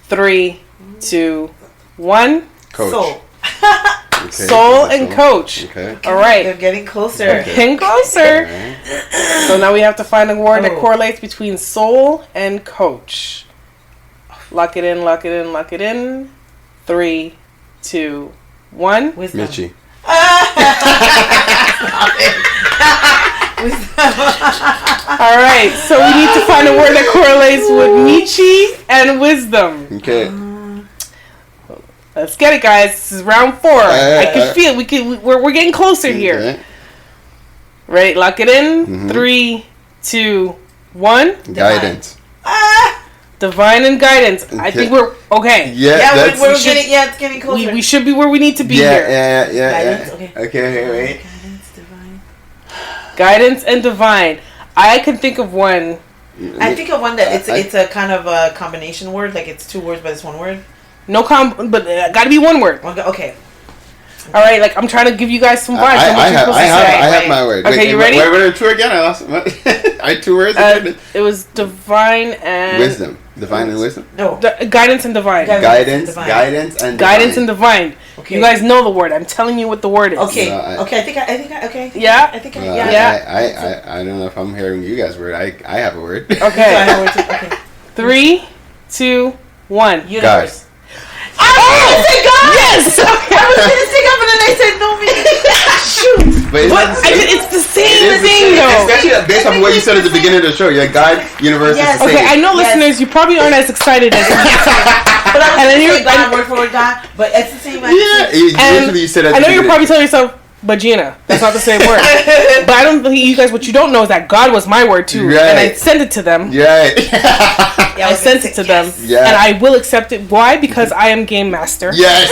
3, 2, 1. Coach. Soul. Okay. Soul and coach. Okay. All right. They're getting closer. Getting closer. Right. So now we have to find a word that correlates between soul and coach. Lock it in, lock it in, lock it in. 3, 2, 1. Wisdom. Mitshy. All right, so we need to find a word that correlates with Mitshy and wisdom. Okay. Let's get it, guys. This is round 4. I can feel we're getting closer here. Okay. Ready? Lock it in. 3, 2, 1. Guidance. Divine and guidance. Okay. I think we're okay. Yeah, it's getting closer. We should be where we need to be here. Guidance, Okay, wait. Guidance, divine. Guidance and divine. I can think of one. I think of one that it's a kind of a combination word, like it's 2 words but it's 1 word. No but gotta be 1 word. Okay. All right, like I'm trying to give you guys some vibes. I have my word. Okay, you ready? Wait, what are 2 again? I lost. I had 2 words. It was divine and wisdom. Divine and wisdom. No. Guidance and divine. Guidance and divine. Okay. You guys know the word. I'm telling you what the word is. Okay. I think. Yeah. I think. I don't know if I'm hearing you guys' word. I have a word. Okay. So I have a word too. Okay. 3, 2, 1. Universe. Oh my God! Yes. I was gonna stick up and then I said no. Shoot. But it's the same thing though. Especially based on what you said at the beginning of the show. Yeah, God, universe. Yes. Is the same. Okay, I know listeners, you probably aren't as excited as me. But I was going to say God, word for word God, but it's the same. Yeah, usually you said. I know you're probably telling yourself, but Gina, that's not the same word. But I don't think you guys. What you don't know is that God was my word too, right. and I sent it to them. Right. I sent it to them, yeah. and I will accept it. Why? Because I am game master. Yes.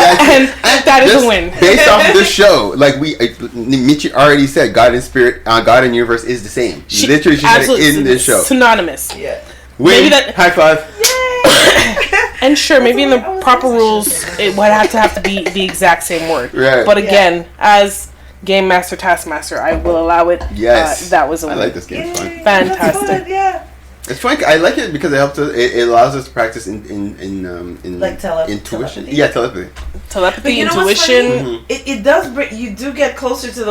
And that is a win. Based off of this show, like Mitshy already said, God and spirit, God and universe is the same. Literally, she said it in this show. Synonymous. Yeah. Win. High five. And sure, maybe in the proper rules, it would have to be the exact same word. Right. But again, as game master, taskmaster, I will allow it. Yes. That was a win. I like this game. It's fun. Fantastic. Fun, yeah. It's fun. I like it because it helps us. It allows us to practice in like intuition. Telepathy. Yeah, telepathy. But you know intuition. Mm-hmm. It does bring. You do get closer to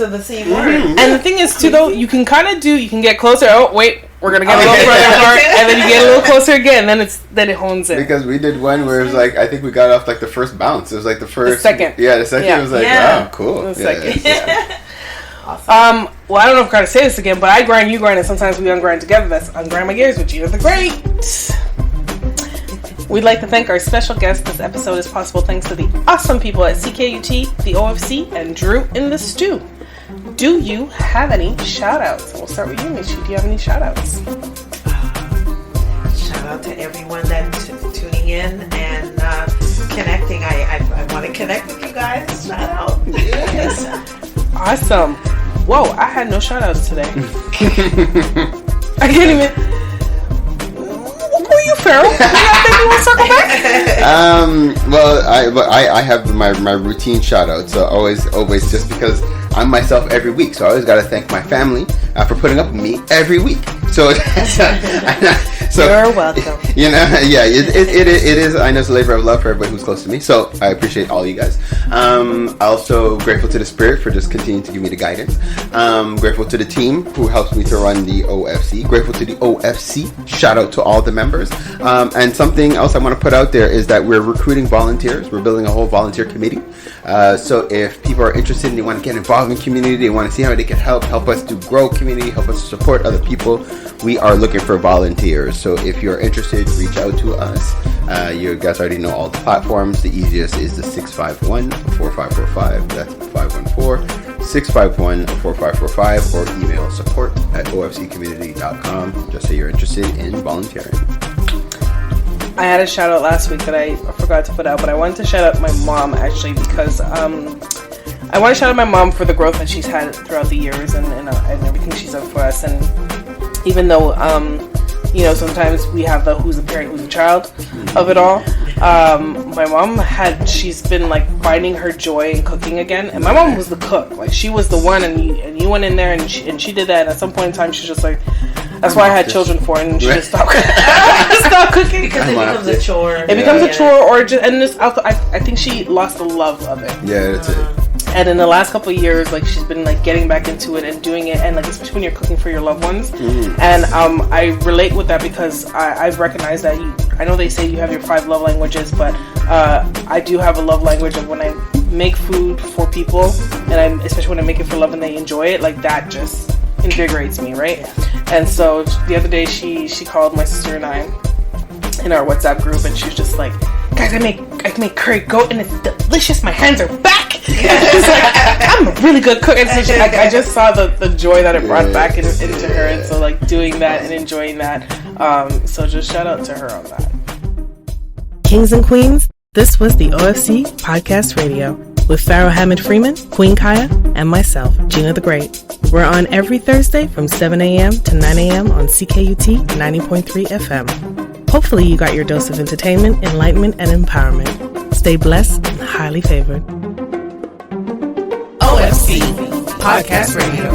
the same word. And the thing is too, though, you can get closer. Oh wait, We're gonna get a little further apart, and then you get a little closer again. Then it hones in. Because we did one where it was like, I think we got off like the first bounce. It was like the second. Yeah, the second. Yeah. It was like, Yeah. wow, cool. The second. Awesome. Well, I don't know if I'm going to say this again, but I grind, you grind, and sometimes we ungrind together. That's Ungrind My Gears with Gina the Great. We'd like to thank our special guest. This episode is possible thanks to the awesome people at CKUT, the OFC, and Drew in the Stew. Do you have any shout-outs? We'll start with you, Mitshy. Do you have any shout-outs? Shout out to everyone that's tuning in and connecting. I want to connect with you guys. Shout out. Yes. Awesome. Whoa, I had no shout-outs today. I can't even... Who are you, Farrell? You want to circle back? Well, I have my routine shout out. So always just because I'm myself every week. So I always got to thank my family for putting up with me every week. So You're welcome. You know, yeah, it is. I know it's a labor of love for everybody who's close to me. So I appreciate all you guys. Also grateful to the Spirit for just continuing to give me the guidance. Grateful to the team who helps me to run the OFC. Grateful to the OFC. Shout out to all the members. And something else I want to put out there is that we're recruiting volunteers. We're building a whole volunteer committee. So if people are interested and they want to get involved in community, they want to see how they can help us to grow community, help us to support other people, we are looking for volunteers. So if you're interested, reach out to us. You guys already know all the platforms. The easiest is the 651-4545. That's 514-651-4545, or email support@ofccommunity.com. Just say you're interested in volunteering. I had a shout out last week that I forgot to put out, but I wanted to shout out my mom actually because I want to shout out my mom for the growth that she's had throughout the years and everything she's done for us. And even though sometimes we have the who's the parent, who's the child of it all. My mom she's been like finding her joy in cooking again, and my mom was the cook. Like she was the one, and you went in there and she did that. And at some point in time, she's just like, that's why I had children for, and she just stopped cooking Because it becomes a chore. It becomes a chore, or just, and this I think she lost the love of it. Yeah, that's it. And in the last couple of years, like she's been like getting back into it and doing it, and like especially when you're cooking for your loved ones. And I relate with that because I've recognized that I know they say you have your 5 love languages, but I do have a love language of when I make food for people, and especially when I make it for love and they enjoy it, like that just invigorates me, right? And so the other day she called my sister and I in our WhatsApp group, and she was just like, guys, I make curry goat and it's delicious. My hands are back. It's like, I'm a really good cook. And so I just saw the joy that it brought back into her, and so like doing that and enjoying that. So just shout out to her on that. Kings and Queens, this was the OFC Podcast Radio with Pharaoh Hammond Freeman, Queen Kaya, and myself, Gina the Great. We're on every Thursday from 7 a.m. to 9 a.m. on CKUT 90.3 FM. Hopefully you got your dose of entertainment, enlightenment, and empowerment. Stay blessed and highly favored. OFC Podcast Radio.